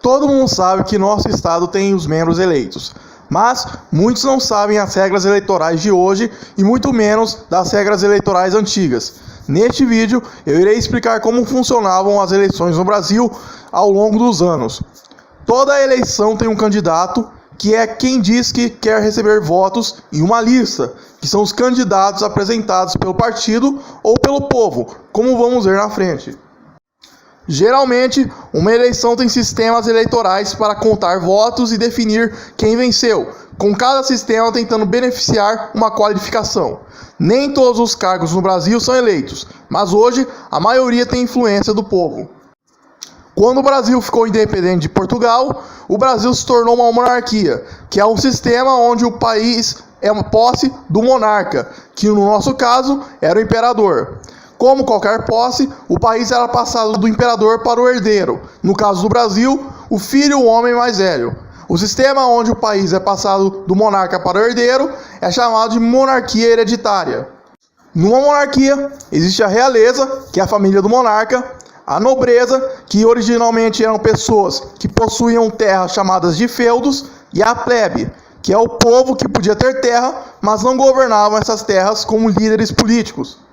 Todo mundo sabe que nosso estado tem os membros eleitos, mas muitos não sabem as regras eleitorais de hoje e muito menos das regras eleitorais antigas. Neste vídeo eu irei explicar como funcionavam as eleições no Brasil ao longo dos anos. Toda eleição tem um candidato, que é quem diz que quer receber votos em uma lista, que são os candidatos apresentados pelo partido ou pelo povo, como vamos ver na frente. Geralmente, uma eleição tem sistemas eleitorais para contar votos e definir quem venceu, com cada sistema tentando beneficiar uma qualificação. Nem todos os cargos no Brasil são eleitos, mas hoje a maioria tem influência do povo. Quando o Brasil ficou independente de Portugal, o Brasil se tornou uma monarquia, que é um sistema onde o país é uma posse do monarca, que no nosso caso era o imperador. Como qualquer posse, o país era passado do imperador para o herdeiro, no caso do Brasil, o filho, o homem mais velho. O sistema onde o país é passado do monarca para o herdeiro é chamado de monarquia hereditária. Numa monarquia, existe a realeza, que é a família do monarca, a nobreza, que originalmente eram pessoas que possuíam terras chamadas de feudos, e a plebe, que é o povo que podia ter terra, mas não governavam essas terras como líderes políticos.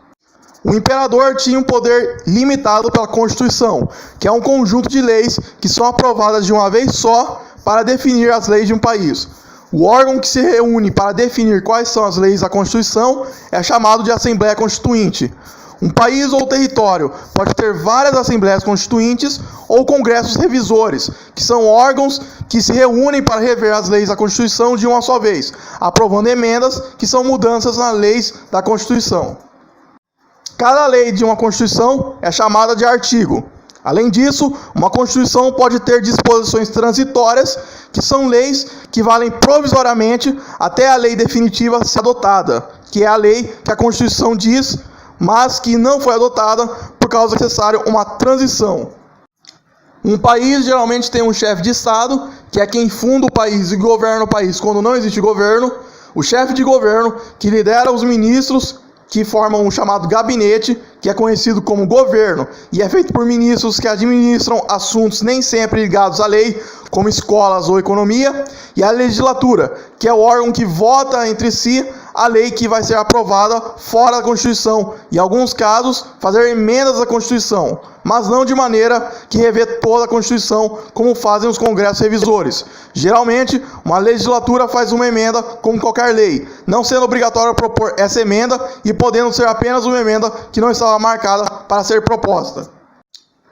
O imperador tinha um poder limitado pela Constituição, que é um conjunto de leis que são aprovadas de uma vez só para definir as leis de um país. O órgão que se reúne para definir quais são as leis da Constituição é chamado de Assembleia Constituinte. Um país ou território pode ter várias assembleias constituintes ou congressos revisores, que são órgãos que se reúnem para rever as leis da Constituição de uma só vez, aprovando emendas que são mudanças nas leis da Constituição. Cada lei de uma Constituição é chamada de artigo. Além disso, uma Constituição pode ter disposições transitórias, que são leis que valem provisoriamente até a lei definitiva ser adotada, que é a lei que a Constituição diz, mas que não foi adotada por causa que é necessário uma transição. Um país geralmente tem um chefe de Estado, que é quem funda o país e governa o país quando não existe governo, o chefe de governo que lidera os ministros, que formam o chamado gabinete, que é conhecido como governo, e é feito por ministros que administram assuntos nem sempre ligados à lei, como escolas ou economia, e a legislatura, que é o órgão que vota entre si a lei que vai ser aprovada fora da Constituição, e em alguns casos fazer emendas à Constituição, mas não de maneira que revê toda a Constituição, como fazem os congressos revisores. Geralmente, uma legislatura faz uma emenda como qualquer lei, não sendo obrigatório propor essa emenda e podendo ser apenas uma emenda que não estava marcada para ser proposta.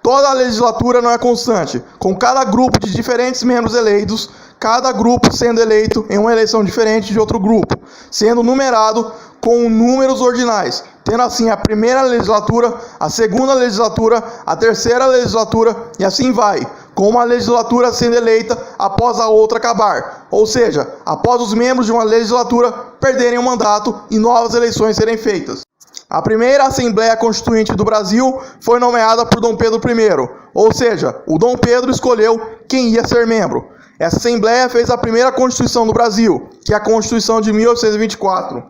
Toda a legislatura não é constante, com cada grupo de diferentes membros eleitos, cada grupo sendo eleito em uma eleição diferente de outro grupo, sendo numerado com números ordinais, tendo assim a primeira legislatura, a segunda legislatura, a terceira legislatura e assim vai, com uma legislatura sendo eleita após a outra acabar, ou seja, após os membros de uma legislatura perderem o mandato e novas eleições serem feitas. A primeira Assembleia Constituinte do Brasil foi nomeada por Dom Pedro I, ou seja, o Dom Pedro escolheu quem ia ser membro. Essa Assembleia fez a primeira Constituição do Brasil, que é a Constituição de 1824.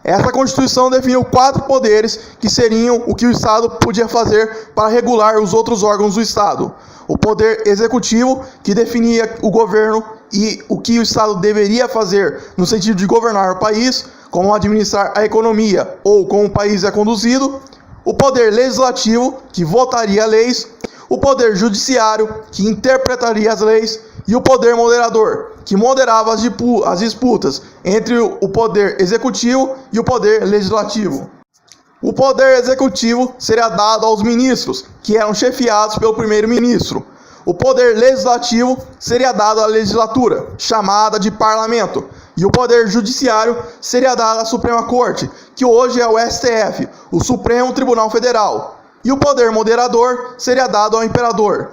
Essa Constituição definiu 4 poderes que seriam o que o Estado podia fazer para regular os outros órgãos do Estado. O poder executivo, que definia o governo e o que o Estado deveria fazer no sentido de governar o país, como administrar a economia ou como o país é conduzido. O poder legislativo, que votaria leis. O poder judiciário, que interpretaria as leis. E o poder moderador, que moderava as disputas entre o poder executivo e o poder legislativo. O poder executivo seria dado aos ministros, que eram chefiados pelo primeiro-ministro. O poder legislativo seria dado à legislatura, chamada de parlamento. E o poder judiciário seria dado à Suprema Corte, que hoje é o STF, o Supremo Tribunal Federal. E o poder moderador seria dado ao imperador.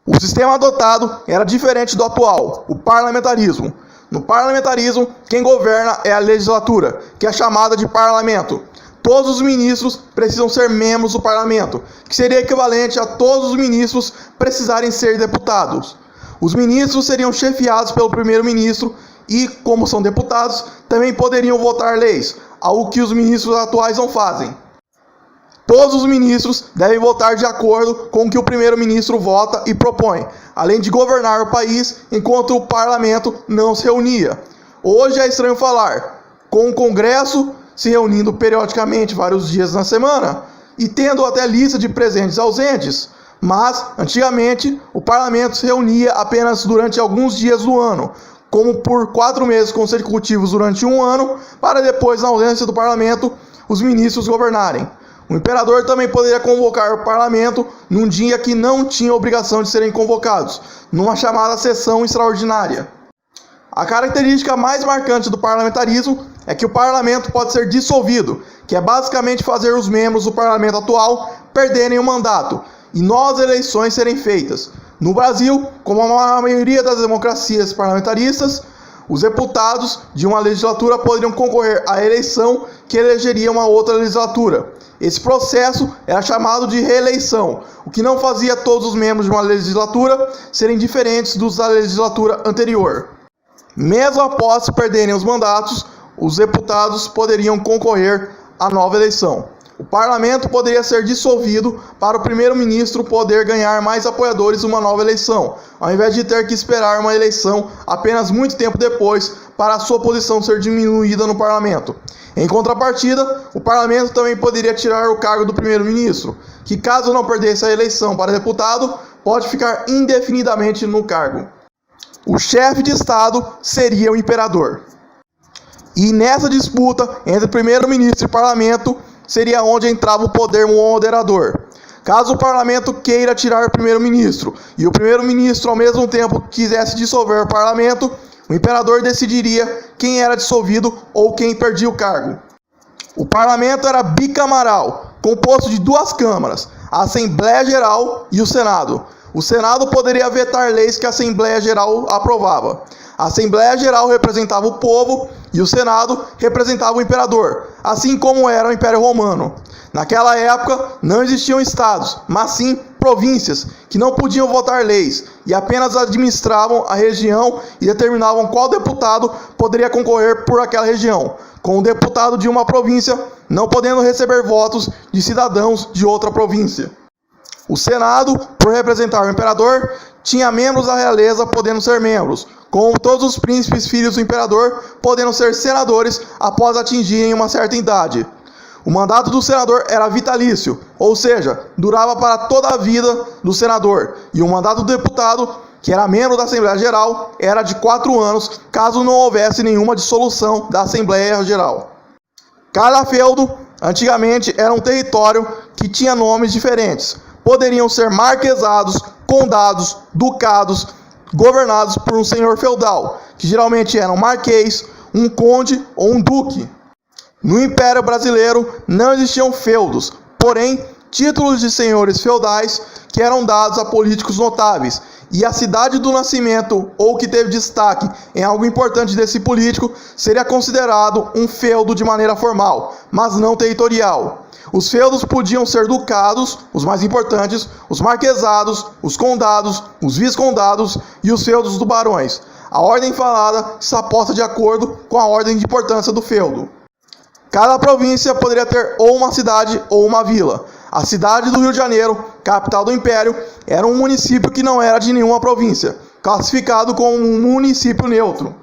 O sistema adotado era diferente do atual, o parlamentarismo. No parlamentarismo, quem governa é a legislatura, que é chamada de parlamento. Todos os ministros precisam ser membros do parlamento, que seria equivalente a todos os ministros precisarem ser deputados. Os ministros seriam chefiados pelo primeiro-ministro e, como são deputados, também poderiam votar leis, algo que os ministros atuais não fazem. Todos os ministros devem votar de acordo com o que o primeiro-ministro vota e propõe, além de governar o país enquanto o parlamento não se reunia. Hoje é estranho falar, com o Congresso se reunindo periodicamente vários dias na semana e tendo até lista de presentes ausentes, mas antigamente o parlamento se reunia apenas durante alguns dias do ano, como por 4 meses consecutivos durante um ano, para depois, na ausência do parlamento, os ministros governarem. O imperador também poderia convocar o parlamento num dia que não tinha obrigação de serem convocados, numa chamada sessão extraordinária. A característica mais marcante do parlamentarismo é que o parlamento pode ser dissolvido, que é basicamente fazer os membros do parlamento atual perderem o mandato e novas eleições serem feitas. No Brasil, como a maioria das democracias parlamentaristas, os deputados de uma legislatura poderiam concorrer à eleição que elegeria uma outra legislatura. Esse processo era chamado de reeleição, o que não fazia todos os membros de uma legislatura serem diferentes dos da legislatura anterior. Mesmo após perderem os mandatos, os deputados poderiam concorrer à nova eleição. O parlamento poderia ser dissolvido para o primeiro-ministro poder ganhar mais apoiadores numa nova eleição, ao invés de ter que esperar uma eleição apenas muito tempo depois para a sua posição ser diminuída no parlamento. Em contrapartida, o parlamento também poderia tirar o cargo do primeiro-ministro, que caso não perdesse a eleição para deputado, pode ficar indefinidamente no cargo. O chefe de Estado seria o imperador. E nessa disputa entre primeiro-ministro e parlamento, seria onde entrava o poder moderador. Caso o parlamento queira tirar o primeiro-ministro e o primeiro-ministro ao mesmo tempo quisesse dissolver o parlamento, o imperador decidiria quem era dissolvido ou quem perdia o cargo. O parlamento era bicamaral, composto de 2 câmaras, a Assembleia Geral e o Senado. O Senado poderia vetar leis que a Assembleia Geral aprovava. A Assembleia Geral representava o povo e o Senado representava o imperador, assim como era o Império Romano. Naquela época não existiam estados, mas sim províncias, que não podiam votar leis e apenas administravam a região e determinavam qual deputado poderia concorrer por aquela região, com o deputado de uma província não podendo receber votos de cidadãos de outra província. O Senado, por representar o imperador, tinha membros da realeza podendo ser membros, como todos os príncipes filhos do imperador podendo ser senadores após atingirem uma certa idade. O mandato do senador era vitalício, ou seja, durava para toda a vida do senador, e o mandato do deputado, que era membro da Assembleia Geral, era de 4 anos, caso não houvesse nenhuma dissolução da Assembleia Geral. Cada feudo, antigamente, era um território que tinha nomes diferentes. Poderiam ser marquesados, condados, ducados, governados por um senhor feudal, que geralmente era um marquês, um conde ou um duque. No Império Brasileiro não existiam feudos, porém títulos de senhores feudais que eram dados a políticos notáveis, e a cidade do nascimento ou que teve destaque em algo importante desse político seria considerado um feudo de maneira formal, mas não territorial. Os feudos podiam ser ducados, os mais importantes, os marquesados, os condados, os viscondados e os feudos dos barões. A ordem falada está posta de acordo com a ordem de importância do feudo. Cada província poderia ter ou uma cidade ou uma vila. A cidade do Rio de Janeiro, capital do Império, era um município que não era de nenhuma província, classificado como um município neutro.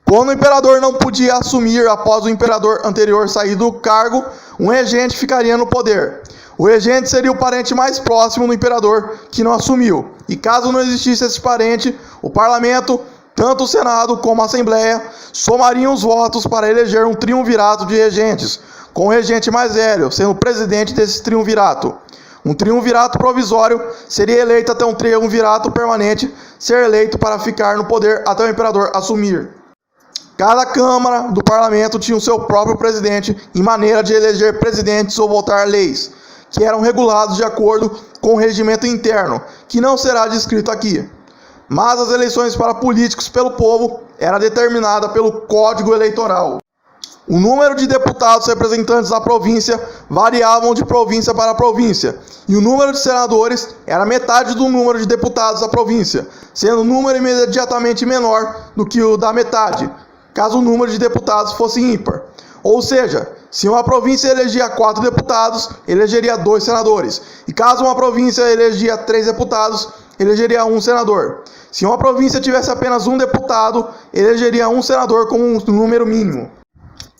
Quando o imperador não podia assumir após o imperador anterior sair do cargo, um regente ficaria no poder. O regente seria o parente mais próximo do imperador que não assumiu. E caso não existisse esse parente, o parlamento, tanto o Senado como a Assembleia, somariam os votos para eleger um triunvirato de regentes, com o regente mais velho sendo o presidente desse triunvirato. Um triunvirato provisório seria eleito até um triunvirato permanente ser eleito para ficar no poder até o imperador assumir. Cada Câmara do Parlamento tinha o seu próprio presidente e maneira de eleger presidentes ou votar leis, que eram regulados de acordo com o regimento interno, que não será descrito aqui. Mas as eleições para políticos pelo povo era determinada pelo Código Eleitoral. O número de deputados representantes da província variavam de província para província, e o número de senadores era metade do número de deputados da província, sendo o número imediatamente menor do que o da metade, caso o número de deputados fosse ímpar. Ou seja, se uma província elegia 4 deputados, elegeria 2 senadores. E caso uma província elegia 3 deputados, elegeria 1 senador. Se uma província tivesse apenas 1 deputado, elegeria 1 senador como um número mínimo.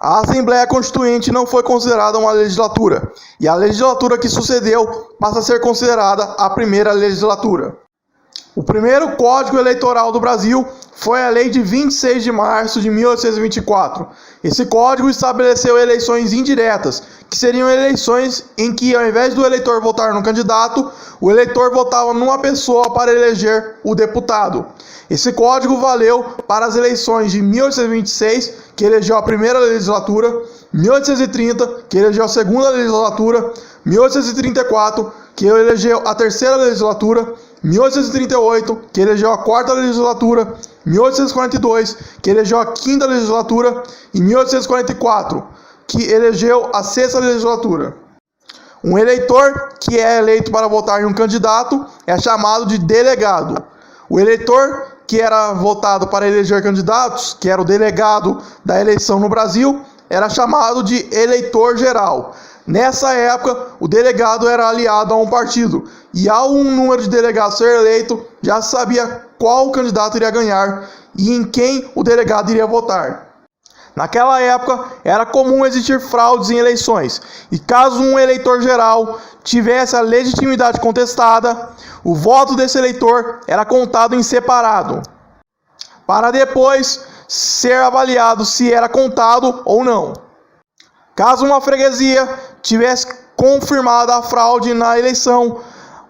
A Assembleia Constituinte não foi considerada uma legislatura, e a legislatura que sucedeu passa a ser considerada a primeira legislatura. O primeiro Código Eleitoral do Brasil foi a Lei de 26 de março de 1824. Esse código estabeleceu eleições indiretas, que seriam eleições em que, ao invés do eleitor votar no candidato, o eleitor votava numa pessoa para eleger o deputado. Esse código valeu para as eleições de 1826, que elegeu a primeira legislatura, 1830, que elegeu a segunda legislatura, 1834, que elegeu a terceira legislatura, 1838, que elegeu a quarta legislatura, 1842, que elegeu a quinta legislatura, e 1844, que elegeu a sexta legislatura. Um eleitor que é eleito para votar em um candidato é chamado de delegado. O eleitor que era votado para eleger candidatos, que era o delegado da eleição no Brasil, era chamado de eleitor geral. Nessa época, o delegado era aliado a um partido, e ao um número de delegados ser eleito, já se sabia qual candidato iria ganhar e em quem o delegado iria votar. Naquela época, era comum existir fraudes em eleições, e caso um eleitor geral tivesse a legitimidade contestada, o voto desse eleitor era contado em separado, para depois ser avaliado se era contado ou não. Caso uma freguesia tivesse confirmada a fraude na eleição,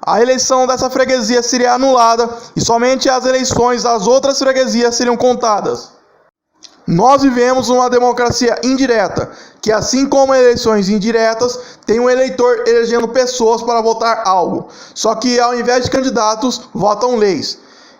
a eleição dessa freguesia seria anulada e somente as eleições das outras freguesias seriam contadas. Nós vivemos uma democracia indireta, que assim como eleições indiretas, tem um eleitor elegendo pessoas para votar algo, só que ao invés de candidatos, votam leis.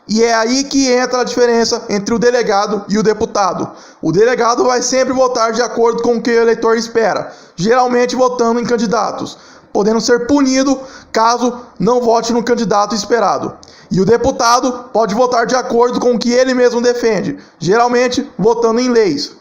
E é aí que entra a diferença entre o delegado e o deputado. O delegado vai sempre votar de acordo com o que o eleitor espera, geralmente votando em candidatos, podendo ser punido caso não vote no candidato esperado. E o deputado pode votar de acordo com o que ele mesmo defende, geralmente votando em leis.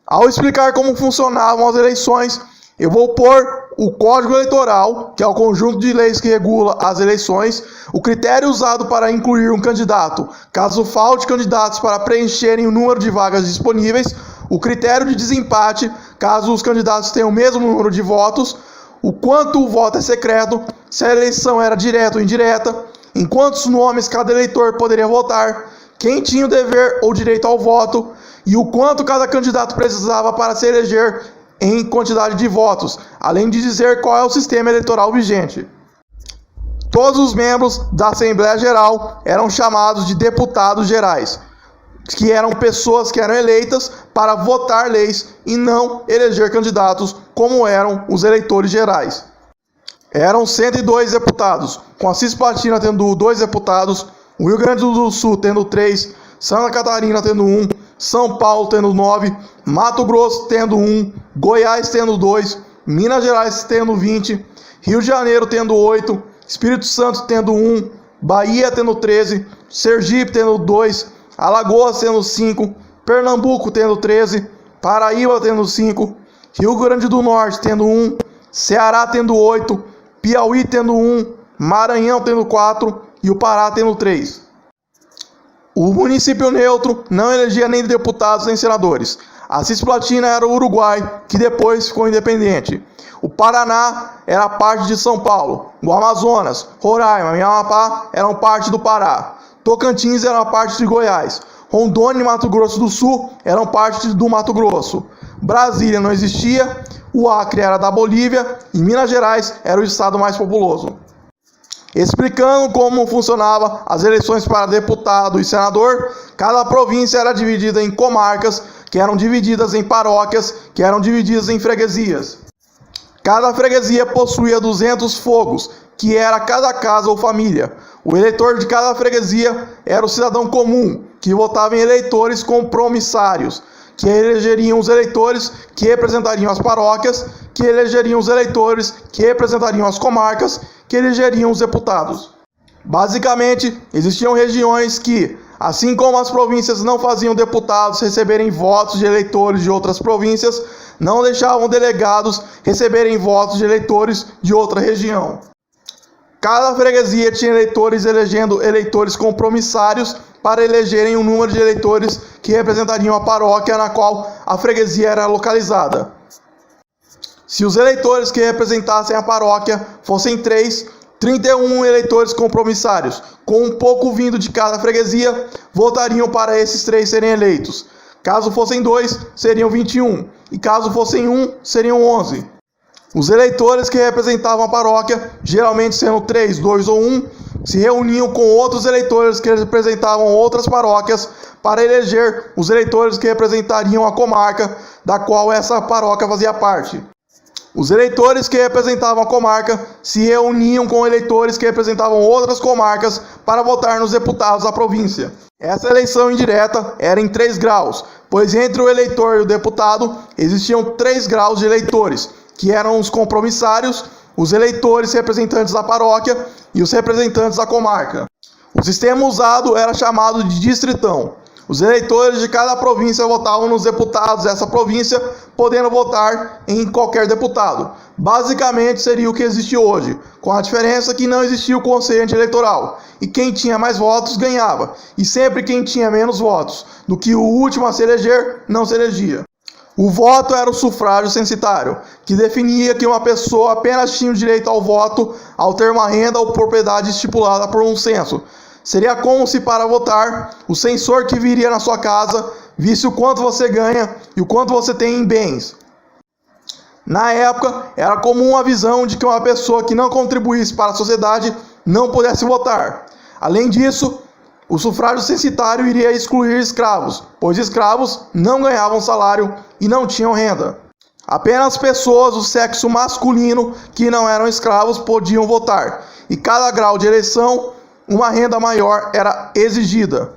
Ao explicar como funcionavam as eleições, eu vou pôr o Código Eleitoral, que é o conjunto de leis que regula as eleições, o critério usado para incluir um candidato, caso falte candidatos para preencherem o número de vagas disponíveis, o critério de desempate, caso os candidatos tenham o mesmo número de votos, o quanto o voto é secreto, se a eleição era direta ou indireta, em quantos nomes cada eleitor poderia votar, quem tinha o dever ou direito ao voto e o quanto cada candidato precisava para se eleger em quantidade de votos, além de dizer qual é o sistema eleitoral vigente. Todos os membros da Assembleia Geral eram chamados de deputados gerais, que eram pessoas que eram eleitas para votar leis e não eleger candidatos, como eram os eleitores gerais. Eram 102 deputados, com a Cisplatina tendo 2 deputados, o Rio Grande do Sul tendo 3, Santa Catarina tendo 1, São Paulo tendo 9, Mato Grosso tendo 1, Goiás tendo 2, Minas Gerais tendo 20, Rio de Janeiro tendo 8, Espírito Santo tendo 1, Bahia tendo 13, Sergipe tendo 2, Alagoas tendo 5, Pernambuco tendo 13, Paraíba tendo 5, Rio Grande do Norte tendo 1, Ceará tendo 8, Piauí tendo 1, Maranhão tendo 4 e o Pará tendo 3. O município neutro não elegia nem deputados nem senadores. A Cisplatina era o Uruguai, que depois ficou independente. O Paraná era parte de São Paulo. O Amazonas, Roraima e Amapá eram parte do Pará. Tocantins era parte de Goiás. Rondônia e Mato Grosso do Sul eram parte do Mato Grosso. Brasília não existia. O Acre era da Bolívia e Minas Gerais era o estado mais populoso. Explicando como funcionavam as eleições para deputado e senador, cada província era dividida em comarcas, que eram divididas em paróquias, que eram divididas em freguesias. Cada freguesia possuía 200 fogos, que era cada casa ou família. O eleitor de cada freguesia era o cidadão comum, que votava em eleitores compromissários, que elegeriam os eleitores que representariam as paróquias, que elegeriam os eleitores que representariam as comarcas, que elegeriam os deputados. Basicamente, existiam regiões que Assim como as províncias não faziam deputados receberem votos de eleitores de outras províncias, não deixavam delegados receberem votos de eleitores de outra região. Cada freguesia tinha eleitores elegendo eleitores compromissários para elegerem o número de eleitores que representariam a paróquia na qual a freguesia era localizada. Se os eleitores que representassem a paróquia fossem 31 eleitores compromissários, com um pouco vindo de cada freguesia, votariam para esses 3 serem eleitos. Caso fossem 2, seriam 21, e caso fossem 1, seriam 11. Os eleitores que representavam a paróquia, geralmente sendo 3, 2 ou 1, se reuniam com outros eleitores que representavam outras paróquias para eleger os eleitores que representariam a comarca da qual essa paróquia fazia parte. Os eleitores que representavam a comarca se reuniam com eleitores que representavam outras comarcas para votar nos deputados da província. Essa eleição indireta era em 3 graus, pois entre o eleitor e o deputado existiam 3 graus de eleitores, que eram os compromissários, os eleitores representantes da paróquia e os representantes da comarca. O sistema usado era chamado de distritão. Os eleitores de cada província votavam nos deputados dessa província, podendo votar em qualquer deputado. Basicamente seria o que existe hoje, com a diferença que não existia o quociente eleitoral, e quem tinha mais votos ganhava, e sempre quem tinha menos votos do que o último a se eleger não se elegia. O voto era o sufrágio censitário, que definia que uma pessoa apenas tinha o direito ao voto ao ter uma renda ou propriedade estipulada por um censo. Seria como se, para votar, o censor que viria na sua casa visse o quanto você ganha e o quanto você tem em bens. Na época, era comum a visão de que uma pessoa que não contribuísse para a sociedade não pudesse votar. Além disso, o sufrágio censitário iria excluir escravos, pois escravos não ganhavam salário e não tinham renda. Apenas pessoas do sexo masculino que não eram escravos podiam votar, e cada grau de eleição, uma renda maior era exigida.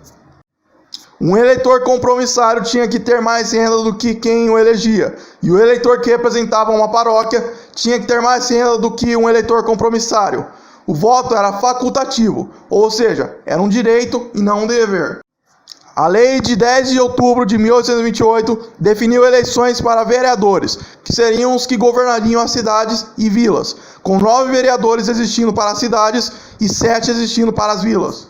Um eleitor compromissário tinha que ter mais renda do que quem o elegia, e o eleitor que representava uma paróquia tinha que ter mais renda do que um eleitor compromissário. O voto era facultativo, ou seja, era um direito e não um dever. A Lei de 10 de outubro de 1828 definiu eleições para vereadores, que seriam os que governariam as cidades e vilas, com 9 vereadores existindo para as cidades e 7 existindo para as vilas.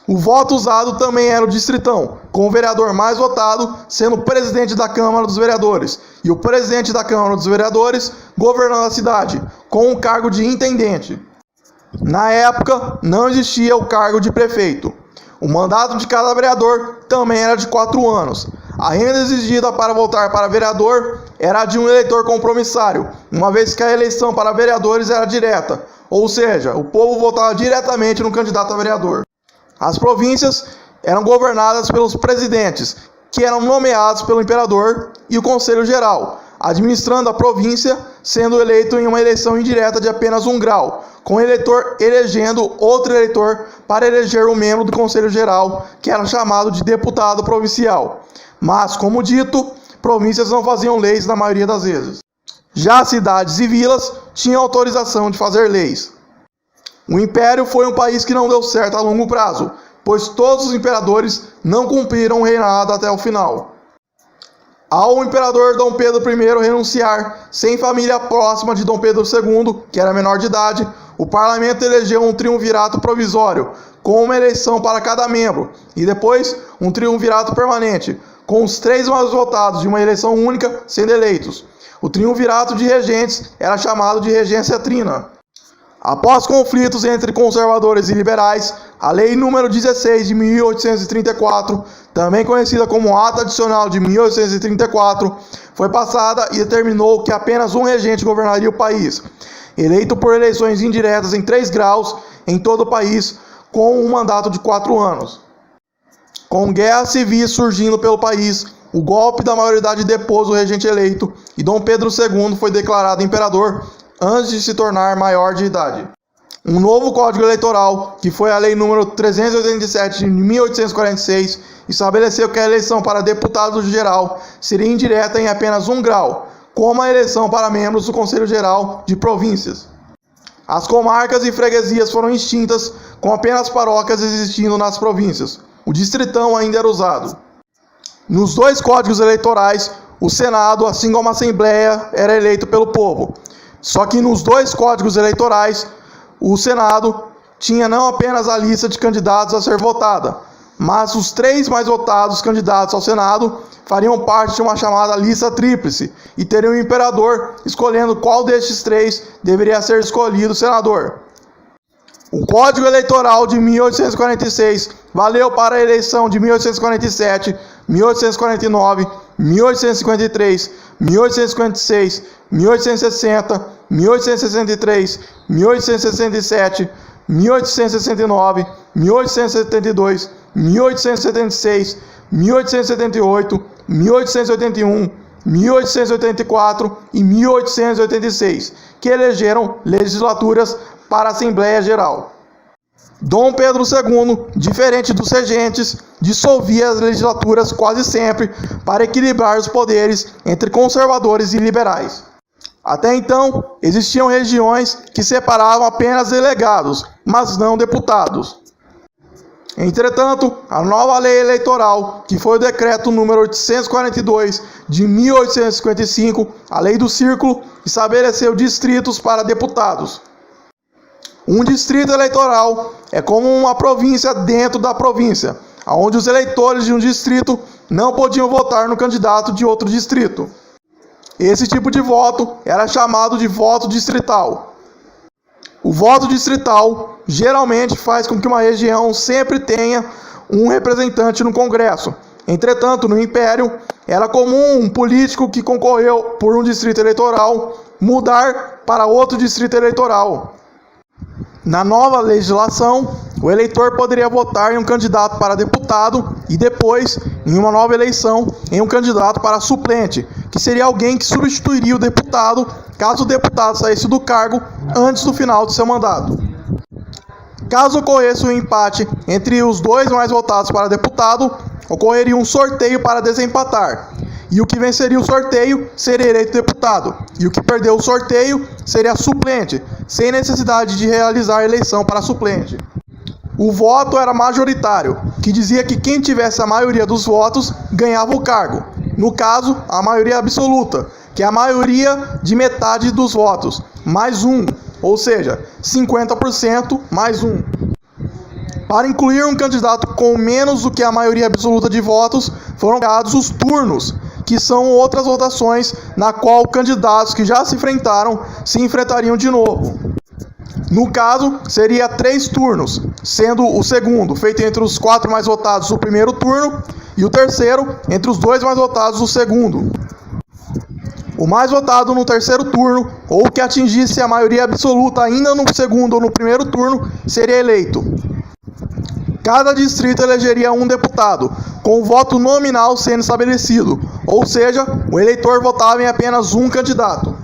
O voto usado também era o distritão, com o vereador mais votado sendo o presidente da Câmara dos Vereadores, e o presidente da Câmara dos Vereadores governando a cidade, com o cargo de intendente. Na época, não existia o cargo de prefeito. O mandato de cada vereador também era de 4 anos. A renda exigida para votar para vereador era de um eleitor compromissário, uma vez que a eleição para vereadores era direta, ou seja, o povo votava diretamente no candidato a vereador. As províncias eram governadas pelos presidentes, que eram nomeados pelo imperador, e o Conselho Geral, administrando a província, sendo eleito em uma eleição indireta de apenas 1 grau, com o eleitor elegendo outro eleitor para eleger um membro do Conselho Geral, que era chamado de deputado provincial. Mas, como dito, províncias não faziam leis na maioria das vezes. Já cidades e vilas tinham autorização de fazer leis. O Império foi um país que não deu certo a longo prazo, pois todos os imperadores não cumpriram o reinado até o final. Ao imperador Dom Pedro I renunciar, sem família próxima de Dom Pedro II, que era menor de idade, o parlamento elegeu um triunvirato provisório, com uma eleição para cada membro, e depois um triunvirato permanente, com os 3 mais votados de uma eleição única sendo eleitos. O triunvirato de regentes era chamado de regência trina. Após conflitos entre conservadores e liberais, a Lei nº 16 de 1834, também conhecida como Ata Adicional de 1834, foi passada e determinou que apenas um regente governaria o país, eleito por eleições indiretas em 3 graus em todo o país, com um mandato de 4 anos. Com guerras civis surgindo pelo país, o golpe da maioridade depôs o regente eleito e Dom Pedro II foi declarado imperador antes de se tornar maior de idade. Um novo Código Eleitoral, que foi a Lei nº 387 de 1846, estabeleceu que a eleição para deputado geral seria indireta em apenas 1 grau, como a eleição para membros do Conselho Geral de Províncias. As comarcas e freguesias foram extintas, com apenas paróquias existindo nas províncias. o distritão ainda era usado. Nos dois códigos eleitorais, o Senado, assim como a Assembleia, era eleito pelo povo. Só que nos dois códigos eleitorais, o Senado tinha não apenas a lista de candidatos a ser votada, mas os 3 mais votados candidatos ao Senado fariam parte de uma chamada lista tríplice e teriam o imperador escolhendo qual destes 3 deveria ser escolhido senador. O Código Eleitoral de 1846 valeu para a eleição de 1847, 1849, 1853, 1856, 1860, 1863, 1867, 1869, 1872, 1876, 1878, 1881, 1884 e 1886, que elegeram legislaturas para a Assembleia Geral. Dom Pedro II, diferente dos regentes, dissolvia as legislaturas quase sempre para equilibrar os poderes entre conservadores e liberais. Até então, existiam regiões que separavam apenas delegados, mas não deputados. Entretanto, a nova lei eleitoral, que foi o decreto número 842 de 1855, a Lei do Círculo, estabeleceu distritos para deputados. Um distrito eleitoral é como uma província dentro da província, onde os eleitores de um distrito não podiam votar no candidato de outro distrito. Esse tipo de voto era chamado de voto distrital. O voto distrital geralmente faz com que uma região sempre tenha um representante no Congresso. Entretanto, no Império, era comum um político que concorreu por um distrito eleitoral mudar para outro distrito eleitoral. Na nova legislação, o eleitor poderia votar em um candidato para deputado e depois, em uma nova eleição, em um candidato para suplente, que seria alguém que substituiria o deputado caso o deputado saísse do cargo antes do final de seu mandato. Caso ocorresse um empate entre os 2 mais votados para deputado, ocorreria um sorteio para desempatar. E o que venceria o sorteio seria eleito deputado, e o que perdeu o sorteio seria suplente, sem necessidade de realizar a eleição para suplente. O voto era majoritário, que dizia que quem tivesse a maioria dos votos ganhava o cargo. No caso, a maioria absoluta, que é a maioria de metade dos votos, mais um, ou seja, 50% mais um. Para incluir um candidato com menos do que a maioria absoluta de votos, foram criados os turnos, que são outras votações na qual candidatos que já se enfrentariam de novo. No caso, seria 3 turnos, sendo o segundo feito entre os 4 mais votados do primeiro turno e o terceiro entre os 2 mais votados do segundo. O mais votado no terceiro turno, ou que atingisse a maioria absoluta ainda no segundo ou no primeiro turno, seria eleito. Cada distrito elegeria um deputado, com o voto nominal sendo estabelecido, ou seja, o eleitor votava em apenas um candidato.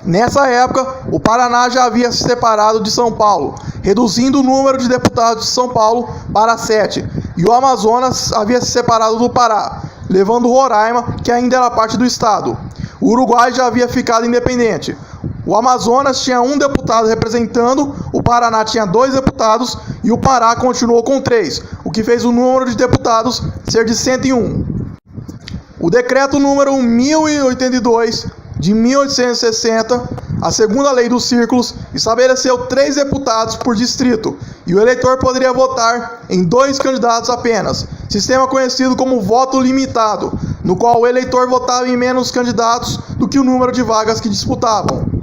Nessa época, o Paraná já havia se separado de São Paulo, reduzindo o número de deputados de São Paulo para 7, e o Amazonas havia se separado do Pará, levando Roraima, que ainda era parte do estado. O Uruguai já havia ficado independente. O Amazonas tinha um deputado representando, o Paraná tinha 2 deputados e o Pará continuou com 3, o que fez o número de deputados ser de 101. O decreto número 1082 de 1860, a segunda lei dos círculos, estabeleceu 3 deputados por distrito e o eleitor poderia votar em 2 candidatos apenas, sistema conhecido como voto limitado, no qual o eleitor votava em menos candidatos do que o número de vagas que disputavam.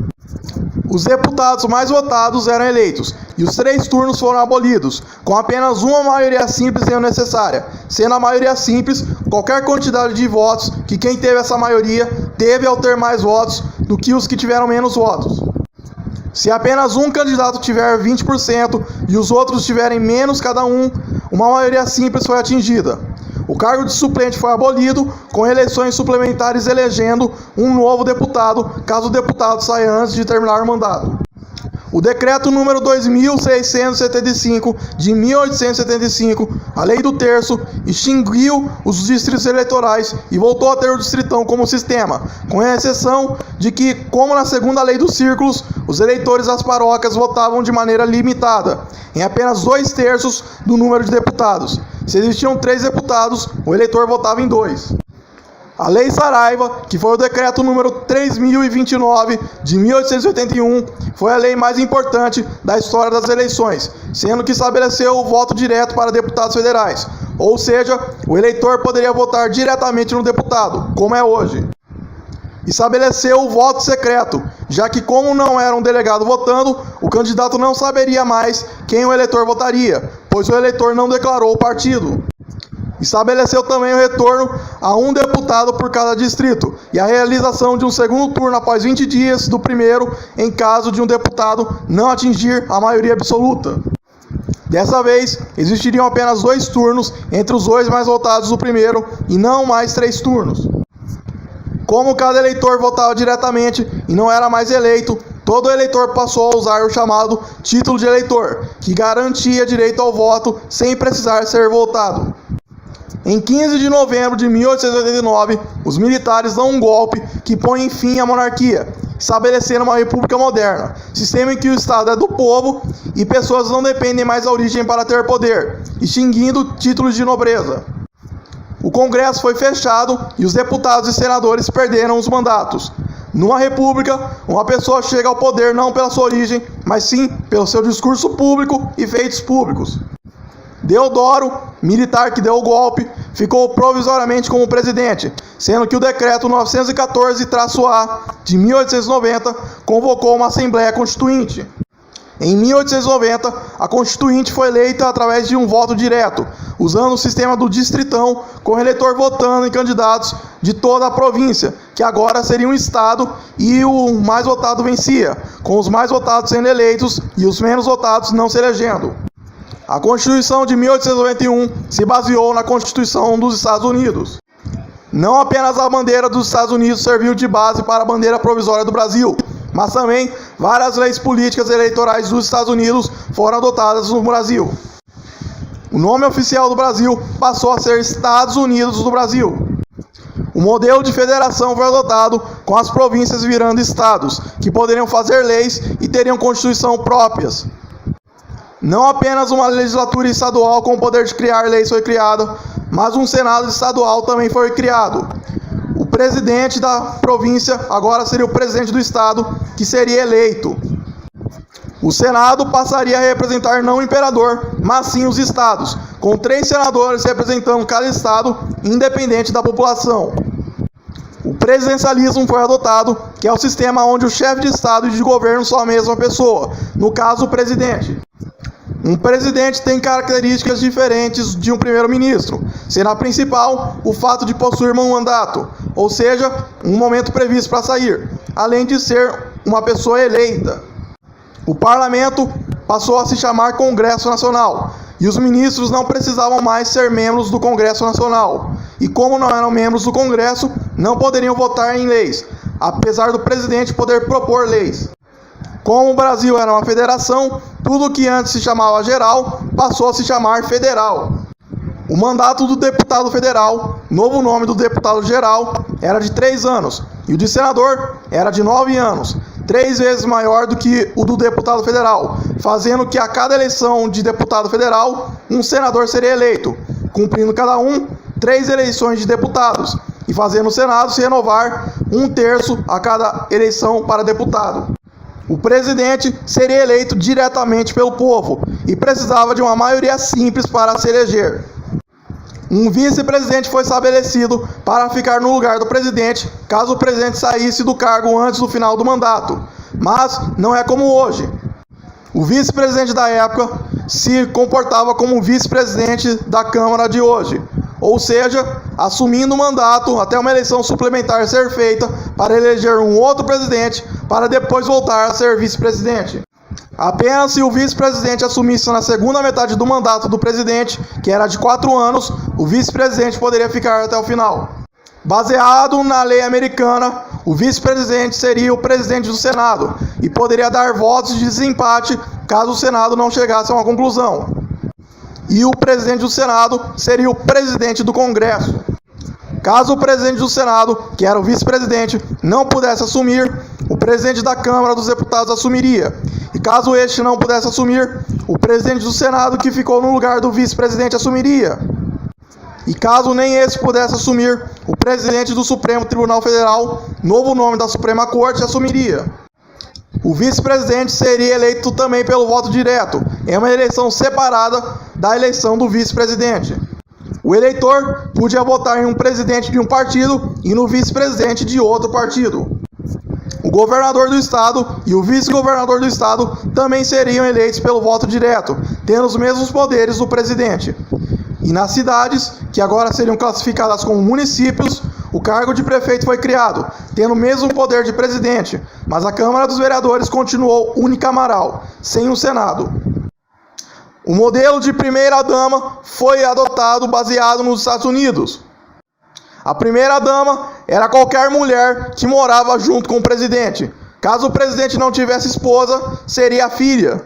Os deputados mais votados eram eleitos, e os 3 turnos foram abolidos, com apenas uma maioria simples sendo necessária, sendo a maioria simples qualquer quantidade de votos que quem teve essa maioria teve ao ter mais votos do que os que tiveram menos votos. Se apenas um candidato tiver 20% e os outros tiverem menos cada um, uma maioria simples foi atingida. O cargo de suplente foi abolido, com eleições suplementares elegendo um novo deputado, caso o deputado saia antes de terminar o mandato. O decreto número 2675 de 1875, a lei do terço, extinguiu os distritos eleitorais e voltou a ter o distritão como sistema, com exceção de que, como na segunda lei dos círculos, os eleitores das paróquias votavam de maneira limitada, em apenas 2/3 do número de deputados. se existiam 3 deputados, o eleitor votava em 2. A Lei Saraiva, que foi o decreto número 3029 de 1881, foi a lei mais importante da história das eleições, sendo que estabeleceu o voto direto para deputados federais, ou seja, o eleitor poderia votar diretamente no deputado, como é hoje. Estabeleceu o voto secreto, já que como não era um delegado votando, o candidato não saberia mais quem o eleitor votaria, pois o eleitor não declarou o partido. Estabeleceu também o retorno a um deputado por cada distrito e a realização de um segundo turno após 20 dias do primeiro, em caso de um deputado não atingir a maioria absoluta. Dessa vez, existiriam apenas 2 turnos entre os 2 mais votados do primeiro e não mais 3 turnos. Como cada eleitor votava diretamente e não era mais eleito, todo eleitor passou a usar o chamado título de eleitor, que garantia direito ao voto sem precisar ser votado. Em 15 de novembro de 1889, os militares dão um golpe que põe fim à monarquia, estabelecendo uma república moderna, sistema em que o Estado é do povo e pessoas não dependem mais da origem para ter poder, extinguindo títulos de nobreza. O Congresso foi fechado e os deputados e senadores perderam os mandatos. Numa república, uma pessoa chega ao poder não pela sua origem, mas sim pelo seu discurso público e feitos públicos. Deodoro, militar que deu o golpe, ficou provisoriamente como presidente, sendo que o decreto 914-A de 1890 convocou uma Assembleia Constituinte. Em 1890, a Constituinte foi eleita através de um voto direto, usando o sistema do distritão, com o eleitor votando em candidatos de toda a província, que agora seria um estado, e o mais votado vencia, com os mais votados sendo eleitos e os menos votados não se elegendo. A Constituição de 1891 se baseou na Constituição dos Estados Unidos. Não apenas a bandeira dos Estados Unidos serviu de base para a bandeira provisória do Brasil, mas também várias leis políticas eleitorais dos Estados Unidos foram adotadas no Brasil. O nome oficial do Brasil passou a ser Estados Unidos do Brasil. O modelo de federação foi adotado, com as províncias virando estados, que poderiam fazer leis e teriam constituição próprias. Não apenas uma legislatura estadual com o poder de criar leis foi criada, mas um Senado estadual também foi criado. O presidente da província agora seria o presidente do estado, que seria eleito. O Senado passaria a representar não o imperador, mas sim os estados, com 3 senadores representando cada estado, independente da população. O presidencialismo foi adotado, que é o sistema onde o chefe de estado e de governo são a mesma pessoa, no caso o presidente. Um presidente tem características diferentes de um primeiro-ministro, sendo a principal o fato de possuir um mandato, ou seja, um momento previsto para sair, além de ser uma pessoa eleita. O parlamento passou a se chamar Congresso Nacional, e os ministros não precisavam mais ser membros do Congresso Nacional, e como não eram membros do Congresso, não poderiam votar em leis, apesar do presidente poder propor leis. Como o Brasil era uma federação, tudo que antes se chamava geral passou a se chamar federal. O mandato do deputado federal, novo nome do deputado geral, era de 3 anos, e o de senador era de 9 anos, 3 vezes maior do que o do deputado federal, fazendo que a cada eleição de deputado federal, um senador seria eleito, cumprindo cada um 3 eleições de deputados, e fazendo o Senado se renovar 1/3 a cada eleição para deputado. O presidente seria eleito diretamente pelo povo e precisava de uma maioria simples para se eleger. Um vice-presidente foi estabelecido para ficar no lugar do presidente, caso o presidente saísse do cargo antes do final do mandato, mas não é como hoje. O vice-presidente da época se comportava como o vice-presidente da Câmara de hoje, ou seja, assumindo o mandato até uma eleição suplementar ser feita para eleger um outro presidente para depois voltar a ser vice-presidente. Apenas se o vice-presidente assumisse na segunda metade do mandato do presidente, que era de 4 anos, o vice-presidente poderia ficar até o final. Baseado na lei americana, o vice-presidente seria o presidente do Senado e poderia dar votos de desempate caso o Senado não chegasse a uma conclusão. E o presidente do Senado seria o presidente do Congresso. Caso o presidente do Senado, que era o vice-presidente, não pudesse assumir, o presidente da Câmara dos Deputados assumiria. E caso este não pudesse assumir, o presidente do Senado, que ficou no lugar do vice-presidente, assumiria. E caso nem esse pudesse assumir, o presidente do Supremo Tribunal Federal, novo nome da Suprema Corte, assumiria. O vice-presidente seria eleito também pelo voto direto, em uma eleição separada da eleição do vice-presidente. O eleitor podia votar em um presidente de um partido e no vice-presidente de outro partido. O governador do estado e o vice-governador do estado também seriam eleitos pelo voto direto, tendo os mesmos poderes do presidente. E nas cidades, que agora seriam classificadas como municípios, o cargo de prefeito foi criado, tendo o mesmo poder de presidente, mas a Câmara dos Vereadores continuou unicameral, sem o Senado. O modelo de primeira-dama foi adotado baseado nos Estados Unidos. A primeira-dama era qualquer mulher que morava junto com o presidente. Caso o presidente não tivesse esposa, seria a filha.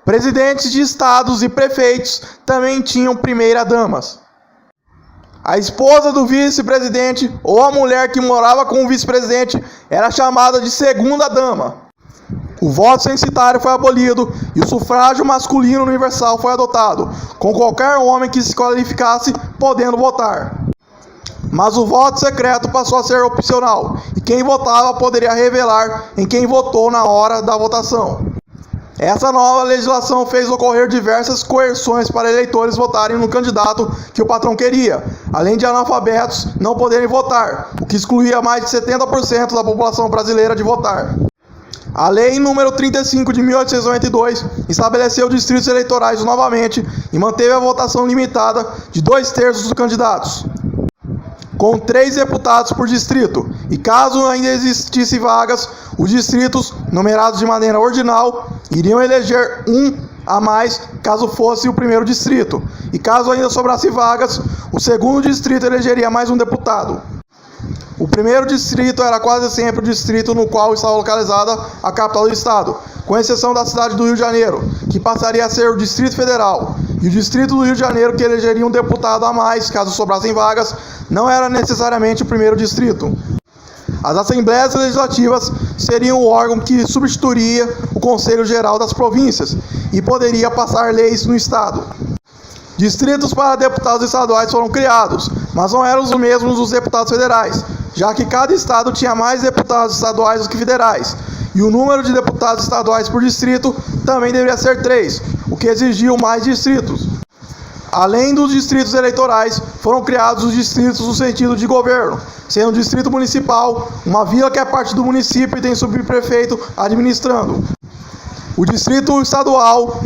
Presidentes de estados e prefeitos também tinham primeira-damas. A esposa do vice-presidente ou a mulher que morava com o vice-presidente era chamada de segunda-dama. O voto censitário foi abolido e o sufrágio masculino universal foi adotado, com qualquer homem que se qualificasse podendo votar. Mas o voto secreto passou a ser opcional e quem votava poderia revelar em quem votou na hora da votação. Essa nova legislação fez ocorrer diversas coerções para eleitores votarem no candidato que o patrão queria, além de analfabetos não poderem votar, o que excluía mais de 70% da população brasileira de votar. A Lei número 35 de 1892 estabeleceu distritos eleitorais novamente e manteve a votação limitada de 2/3 dos candidatos, com 3 deputados por distrito, e caso ainda existissem vagas, os distritos, numerados de maneira ordinal, iriam eleger um a mais caso fosse o primeiro distrito, e caso ainda sobrasse vagas, o segundo distrito elegeria mais um deputado. O primeiro distrito era quase sempre o distrito no qual estava localizada a capital do estado, com exceção da cidade do Rio de Janeiro, que passaria a ser o Distrito Federal, e o Distrito do Rio de Janeiro, que elegeria um deputado a mais, caso sobrassem vagas, não era necessariamente o primeiro distrito. As Assembleias Legislativas seriam o órgão que substituiria o Conselho Geral das Províncias e poderia passar leis no estado. Distritos para deputados estaduais foram criados, mas não eram os mesmos dos deputados federais, já que cada estado tinha mais deputados estaduais do que federais, e o número de deputados estaduais por distrito também deveria ser 3, o que exigiu mais distritos. Além dos distritos eleitorais, foram criados os distritos no sentido de governo, sendo o distrito municipal uma vila que é parte do município e tem subprefeito administrando. O distrito estadual,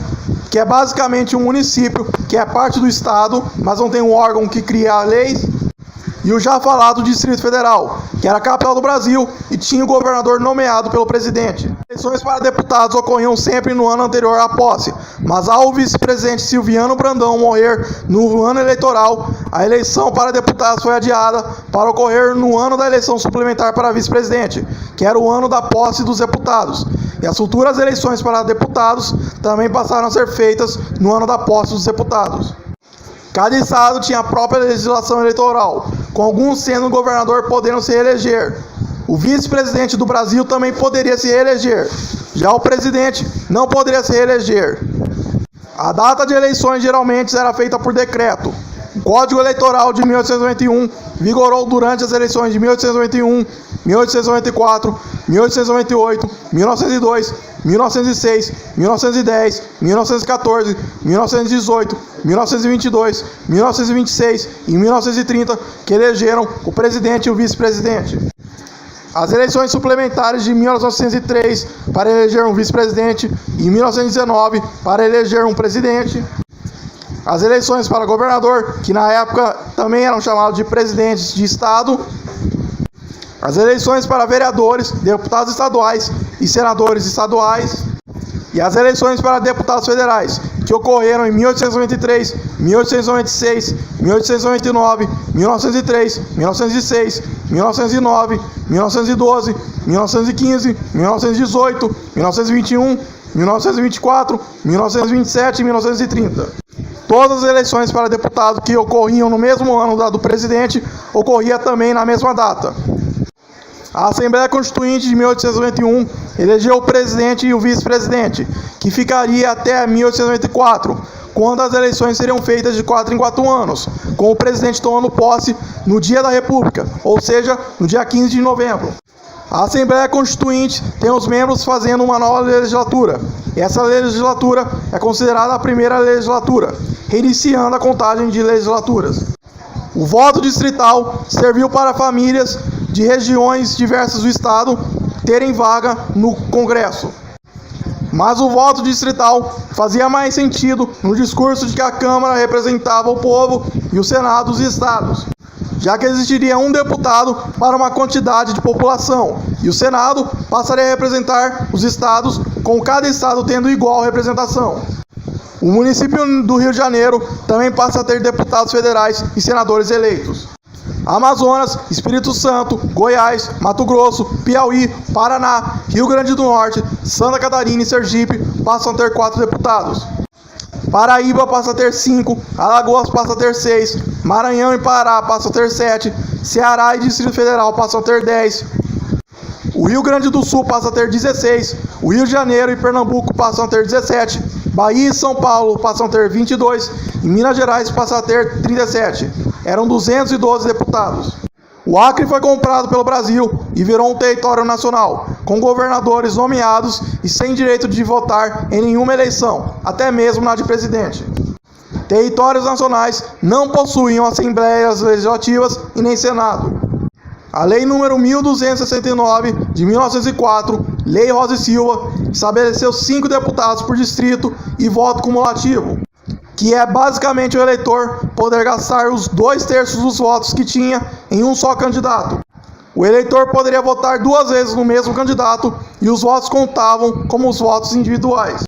que é basicamente um município que é parte do estado, mas não tem um órgão que cria leis. E o já falado Distrito Federal, que era a capital do Brasil e tinha o governador nomeado pelo presidente. Eleições para deputados ocorriam sempre no ano anterior à posse, mas ao vice-presidente Silviano Brandão morrer no ano eleitoral, a eleição para deputados foi adiada para ocorrer no ano da eleição suplementar para vice-presidente, que era o ano da posse dos deputados. E as futuras eleições para deputados também passaram a ser feitas no ano da posse dos deputados. Cada estado tinha a própria legislação eleitoral, com alguns sendo governador podendo se reeleger. O vice-presidente do Brasil também poderia se reeleger, já o presidente não poderia se reeleger. A data de eleições geralmente era feita por decreto. O Código Eleitoral de 1891 vigorou durante as eleições de 1891, 1894, 1898, 1902, 1906, 1910, 1914, 1918, 1922, 1926 e 1930, que elegeram o presidente e o vice-presidente. As eleições suplementares de 1903 para eleger um vice-presidente e 1919 para eleger um presidente. As eleições para governador, que na época também eram chamados de presidentes de estado. As eleições para vereadores, deputados estaduais e senadores estaduais. E as eleições para deputados federais, que ocorreram em 1893, 1896, 1899, 1903, 1906, 1909, 1912, 1915, 1918, 1921, 1924, 1927 e 1930. Todas as eleições para deputado que ocorriam no mesmo ano da do presidente ocorria também na mesma data. A Assembleia Constituinte de 1891 elegeu o presidente e o vice-presidente, que ficaria até 1894, quando as eleições seriam feitas de 4 em 4 anos, com o presidente tomando posse no dia da República, ou seja, no dia 15 de novembro. A Assembleia Constituinte tem os membros fazendo uma nova legislatura. Essa legislatura é considerada a primeira legislatura, reiniciando a contagem de legislaturas. O voto distrital serviu para famílias de regiões diversas do Estado terem vaga no Congresso. Mas o voto distrital fazia mais sentido no discurso de que a Câmara representava o povo e o Senado os estados, já que existiria um deputado para uma quantidade de população, e o Senado passaria a representar os estados, com cada estado tendo igual representação. O município do Rio de Janeiro também passa a ter deputados federais e senadores eleitos. Amazonas, Espírito Santo, Goiás, Mato Grosso, Piauí, Paraná, Rio Grande do Norte, Santa Catarina e Sergipe passam a ter 4 deputados. Paraíba passa a ter 5, Alagoas passa a ter 6, Maranhão e Pará passam a ter 7, Ceará e Distrito Federal passam a ter 10, o Rio Grande do Sul passa a ter 16, o Rio de Janeiro e Pernambuco passam a ter 17, Bahia e São Paulo passam a ter 22 e Minas Gerais passa a ter 37. Eram 212 deputados. O Acre foi comprado pelo Brasil e virou um território nacional, com governadores nomeados e sem direito de votar em nenhuma eleição, até mesmo na de presidente. Territórios nacionais não possuíam assembleias legislativas e nem Senado. A Lei nº 1269, de 1904, Lei Rosa e Silva, estabeleceu 5 deputados por distrito e voto cumulativo, que é basicamente o eleitor poder gastar os 2/3 dos votos que tinha em um só candidato. O eleitor poderia votar 2 vezes no mesmo candidato e os votos contavam como os votos individuais.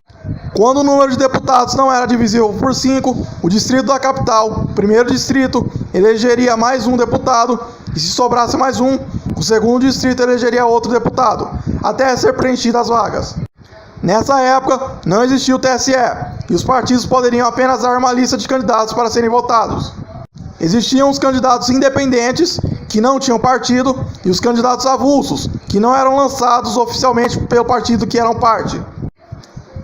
Quando o número de deputados não era divisível por 5, o distrito da capital, o primeiro distrito, elegeria mais um deputado, e se sobrasse mais um, o segundo distrito elegeria outro deputado, até ser preenchidas as vagas. Nessa época, não existia o TSE, e os partidos poderiam apenas dar uma lista de candidatos para serem votados. Existiam os candidatos independentes, que não tinham partido, e os candidatos avulsos, que não eram lançados oficialmente pelo partido que eram parte.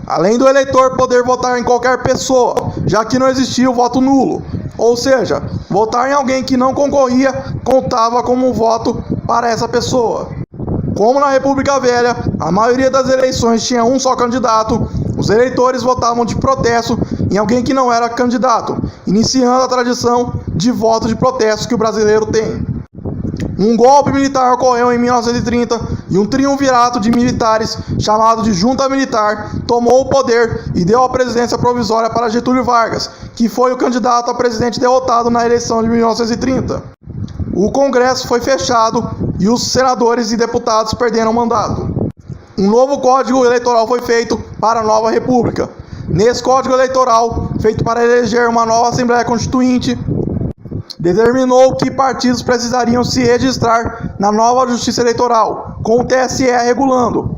Além do eleitor poder votar em qualquer pessoa, já que não existia o voto nulo, ou seja, votar em alguém que não concorria contava como um voto para essa pessoa. Como na República Velha, a maioria das eleições tinha um só candidato, os eleitores votavam de protesto em alguém que não era candidato, iniciando a tradição de voto de protesto que o brasileiro tem. Um golpe militar ocorreu em 1930 e um triunvirato de militares, chamado de Junta Militar, tomou o poder e deu a presidência provisória para Getúlio Vargas, que foi o candidato a presidente derrotado na eleição de 1930. O Congresso foi fechado e os senadores e deputados perderam o mandato. Um novo código eleitoral foi feito para a nova república. Nesse código eleitoral, feito para eleger uma nova Assembleia Constituinte, determinou que partidos precisariam se registrar na nova Justiça Eleitoral, com o TSE regulando,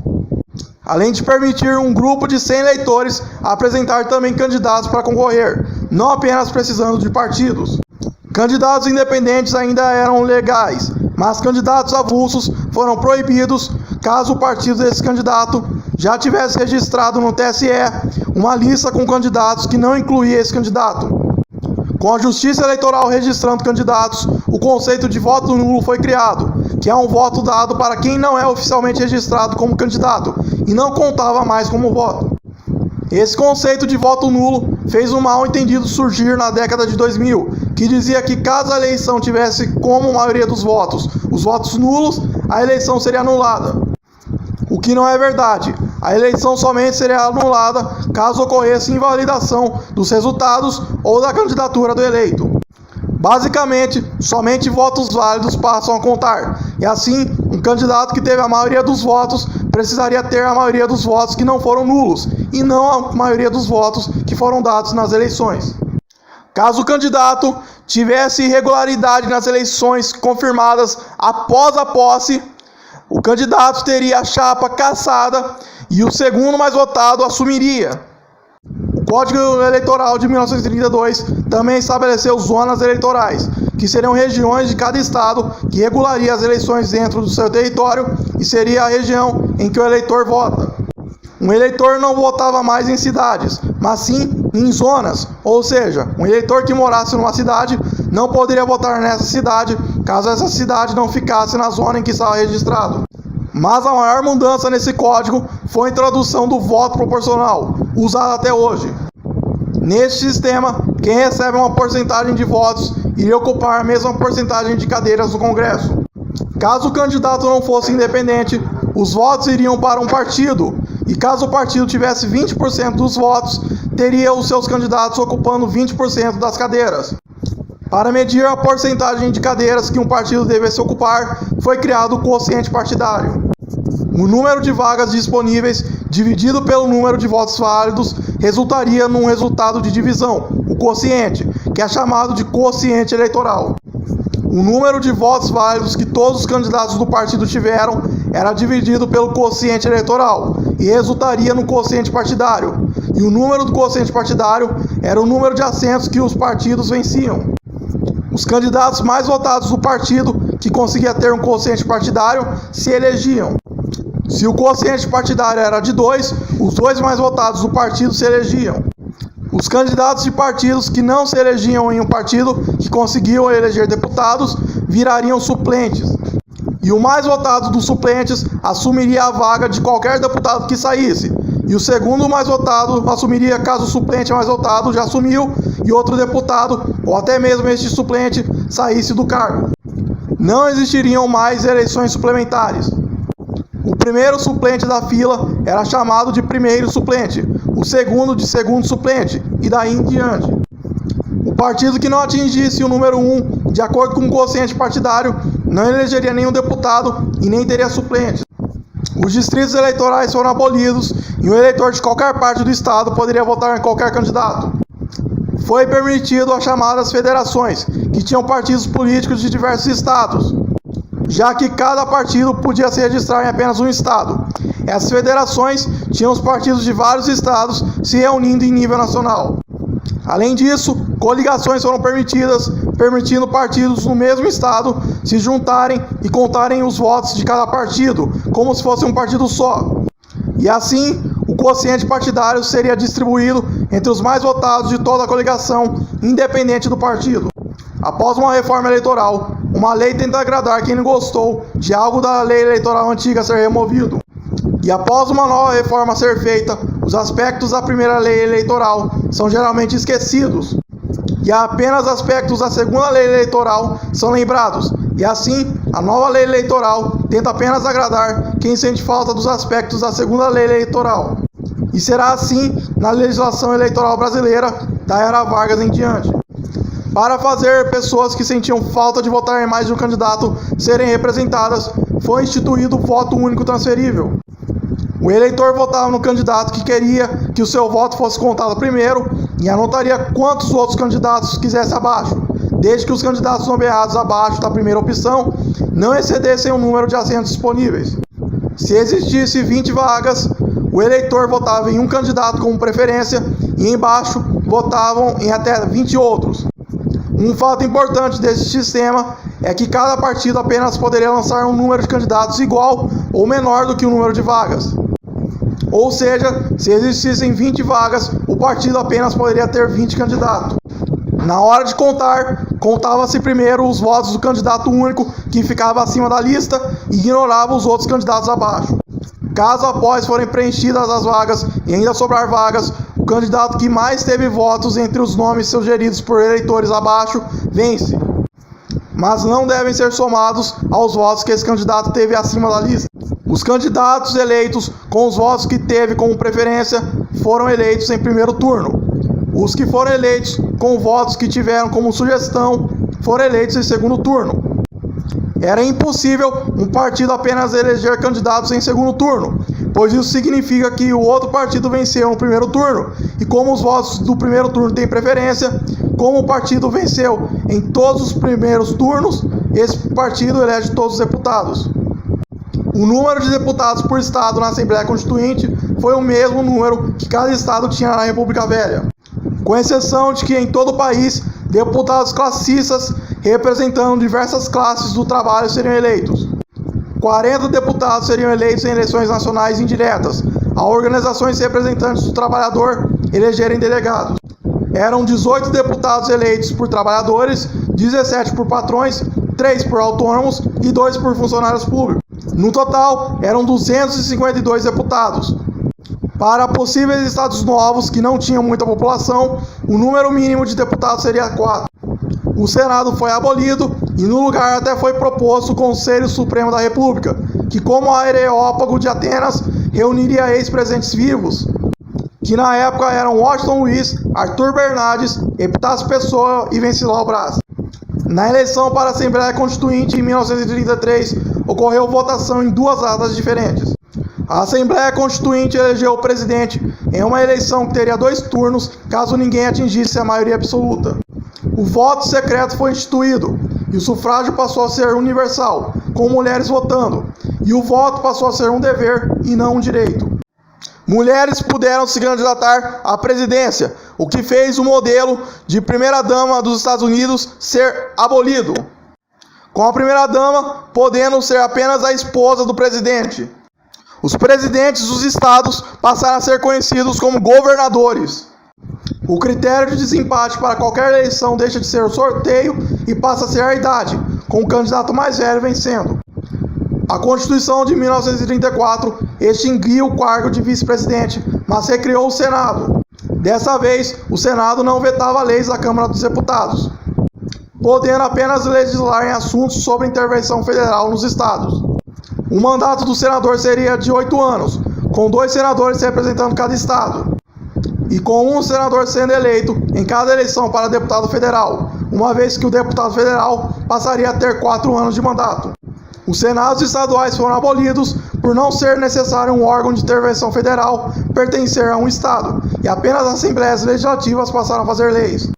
além de permitir um grupo de 100 eleitores apresentar também candidatos para concorrer, não apenas precisando de partidos. Candidatos independentes ainda eram legais, mas candidatos avulsos foram proibidos caso o partido desse candidato já tivesse registrado no TSE uma lista com candidatos que não incluía esse candidato. Com a Justiça Eleitoral registrando candidatos, o conceito de voto nulo foi criado, que é um voto dado para quem não é oficialmente registrado como candidato e não contava mais como voto. Esse conceito de voto nulo fez um mal-entendido surgir na década de 2000, que dizia que caso a eleição tivesse como maioria dos votos os votos nulos, a eleição seria anulada. O que não é verdade. A eleição somente seria anulada caso ocorresse invalidação dos resultados ou da candidatura do eleito. Basicamente, somente votos válidos passam a contar, e assim, um candidato que teve a maioria dos votos precisaria ter a maioria dos votos que não foram nulos, e não a maioria dos votos que foram dados nas eleições. Caso o candidato tivesse irregularidade nas eleições confirmadas após a posse, o candidato teria a chapa cassada e o segundo mais votado assumiria. O Código Eleitoral de 1932 também estabeleceu zonas eleitorais, que seriam regiões de cada estado que regularia as eleições dentro do seu território e seria a região em que o eleitor vota. Um eleitor não votava mais em cidades, mas sim em zonas, ou seja, um eleitor que morasse numa cidade não poderia votar nessa cidade caso essa cidade não ficasse na zona em que estava registrado. Mas a maior mudança nesse código foi a introdução do voto proporcional, usado até hoje. Neste sistema, quem recebe uma porcentagem de votos iria ocupar a mesma porcentagem de cadeiras no Congresso. Caso o candidato não fosse independente, os votos iriam para um partido, e caso o partido tivesse 20% dos votos, teria os seus candidatos ocupando 20% das cadeiras. Para medir a porcentagem de cadeiras que um partido devesse ocupar, foi criado o quociente partidário. O número de vagas disponíveis dividido pelo número de votos válidos resultaria num resultado de divisão, o quociente, que é chamado de quociente eleitoral. O número de votos válidos que todos os candidatos do partido tiveram era dividido pelo quociente eleitoral e resultaria no quociente partidário. E o número do quociente partidário era o número de assentos que os partidos venciam. Os candidatos mais votados do partido, que conseguia ter um quociente partidário, se elegiam. Se o quociente partidário era de 2, os 2 mais votados do partido se elegiam. Os candidatos de partidos que não se elegiam em um partido que conseguiam eleger deputados virariam suplentes. E o mais votado dos suplentes assumiria a vaga de qualquer deputado que saísse. E o segundo mais votado assumiria caso o suplente mais votado já assumiu e outro deputado, ou até mesmo este suplente, saísse do cargo. Não existiriam mais eleições suplementares. O primeiro suplente da fila era chamado de primeiro suplente, o segundo de segundo suplente, e daí em diante. O partido que não atingisse o número 1, de acordo com o quociente partidário, não elegeria nenhum deputado e nem teria suplentes. Os distritos eleitorais foram abolidos e um eleitor de qualquer parte do estado poderia votar em qualquer candidato. Foi permitido as chamadas federações, que tinham partidos políticos de diversos estados, já que cada partido podia se registrar em apenas um estado. Essas federações tinham os partidos de vários estados se reunindo em nível nacional. Além disso, coligações foram permitidas, permitindo partidos no mesmo estado se juntarem e contarem os votos de cada partido, como se fosse um partido só. E assim, o quociente partidário seria distribuído entre os mais votados de toda a coligação, independente do partido. Após uma reforma eleitoral, uma lei tenta agradar quem não gostou de algo da lei eleitoral antiga ser removido. E após uma nova reforma ser feita, os aspectos da primeira lei eleitoral são geralmente esquecidos. E apenas aspectos da segunda lei eleitoral são lembrados. E assim, a nova lei eleitoral tenta apenas agradar quem sente falta dos aspectos da segunda lei eleitoral. E será assim na legislação eleitoral brasileira da era Vargas em diante. Para fazer pessoas que sentiam falta de votar em mais de um candidato serem representadas, foi instituído o voto único transferível. O eleitor votava no candidato que queria que o seu voto fosse contado primeiro e anotaria quantos outros candidatos quisesse abaixo, desde que os candidatos nomeados abaixo da primeira opção não excedessem o número de assentos disponíveis. Se existisse 20 vagas, o eleitor votava em um candidato como preferência e embaixo votavam em até 20 outros. Um fato importante desse sistema é que cada partido apenas poderia lançar um número de candidatos igual ou menor do que o número de vagas. Ou seja, se existissem 20 vagas, o partido apenas poderia ter 20 candidatos. Na hora de contar, contava-se primeiro os votos do candidato único que ficava acima da lista e ignorava os outros candidatos abaixo. Caso após forem preenchidas as vagas e ainda sobrar vagas, o candidato que mais teve votos entre os nomes sugeridos por eleitores abaixo vence. Mas não devem ser somados aos votos que esse candidato teve acima da lista. Os candidatos eleitos com os votos que teve como preferência foram eleitos em primeiro turno. Os que foram eleitos com votos que tiveram como sugestão foram eleitos em segundo turno. Era impossível um partido apenas eleger candidatos em segundo turno, pois isso significa que o outro partido venceu no primeiro turno, e como os votos do primeiro turno têm preferência, como o partido venceu em todos os primeiros turnos, esse partido elege todos os deputados. O número de deputados por estado na Assembleia Constituinte foi o mesmo número que cada estado tinha na República Velha, com exceção de que em todo o país, deputados classistas representando diversas classes do trabalho seriam eleitos. 40 deputados seriam eleitos em eleições nacionais indiretas, a organizações representantes do trabalhador elegerem delegados. Eram 18 deputados eleitos por trabalhadores, 17 por patrões, 3 por autônomos e 2 por funcionários públicos. No total, eram 252 deputados. Para possíveis estados novos que não tinham muita população, o número mínimo de deputados seria 4. O Senado foi abolido e no lugar até foi proposto o Conselho Supremo da República, que como Areópago de Atenas, reuniria ex-presidentes vivos, que na época eram Washington Luiz, Arthur Bernardes, Epitácio Pessoa e Venceslau Braz. Na eleição para a Assembleia Constituinte em 1933, ocorreu votação em 2 datas diferentes. A Assembleia Constituinte elegeu o presidente em uma eleição que teria 2 turnos caso ninguém atingisse a maioria absoluta. O voto secreto foi instituído e o sufrágio passou a ser universal, com mulheres votando, e o voto passou a ser um dever e não um direito. Mulheres puderam se candidatar à presidência, o que fez o modelo de primeira-dama dos Estados Unidos ser abolido, com a primeira-dama podendo ser apenas a esposa do presidente. Os presidentes dos estados passaram a ser conhecidos como governadores. O critério de desempate para qualquer eleição deixa de ser o sorteio e passa a ser a idade, com o candidato mais velho vencendo. A Constituição de 1934 extinguiu o cargo de vice-presidente, mas recriou o Senado. Dessa vez, o Senado não vetava leis da Câmara dos Deputados, podendo apenas legislar em assuntos sobre intervenção federal nos estados. O mandato do senador seria de 8 anos, com 2 senadores representando cada estado, e com um senador sendo eleito em cada eleição para deputado federal, uma vez que o deputado federal passaria a ter 4 anos de mandato. Os senados estaduais foram abolidos por não ser necessário um órgão de intervenção federal pertencer a um estado, e apenas as assembleias legislativas passaram a fazer leis.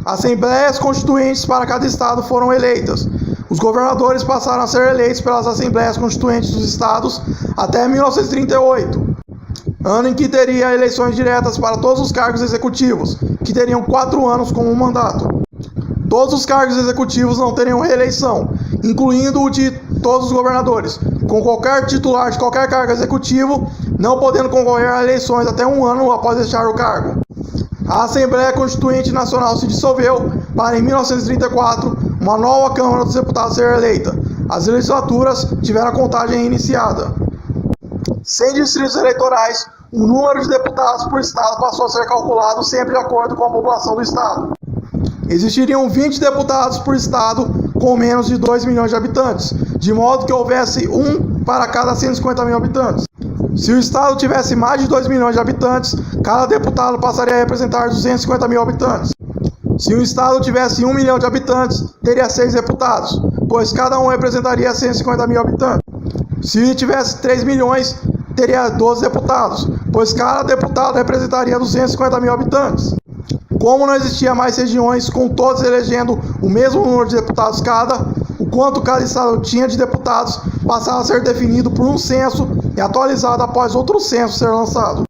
Assembleias constituintes para cada estado foram eleitas. Os governadores passaram a ser eleitos pelas assembleias constituintes dos estados até 1938, ano em que teria eleições diretas para todos os cargos executivos, que teriam 4 anos como mandato. Todos os cargos executivos não teriam reeleição, incluindo o de todos os governadores, com qualquer titular de qualquer cargo executivo não podendo concorrer a eleições até 1 ano após deixar o cargo. A Assembleia Constituinte Nacional se dissolveu para, em 1934, uma nova Câmara dos Deputados ser eleita. As legislaturas tiveram a contagem iniciada. Sem distritos eleitorais, o número de deputados por estado passou a ser calculado sempre de acordo com a população do estado. Existiriam 20 deputados por estado com menos de 2 milhões de habitantes, de modo que houvesse um para cada 150 mil habitantes. Se o estado tivesse mais de 2 milhões de habitantes, cada deputado passaria a representar 250 mil habitantes. Se o estado tivesse 1 milhão de habitantes, teria 6 deputados, pois cada um representaria 150 mil habitantes. Se tivesse 3 milhões, teria 12 deputados, pois cada deputado representaria 250 mil habitantes. Como não existia mais regiões com todos elegendo o mesmo número de deputados cada, o quanto cada estado tinha de deputados passava a ser definido por um censo e atualizado após outro censo ser lançado.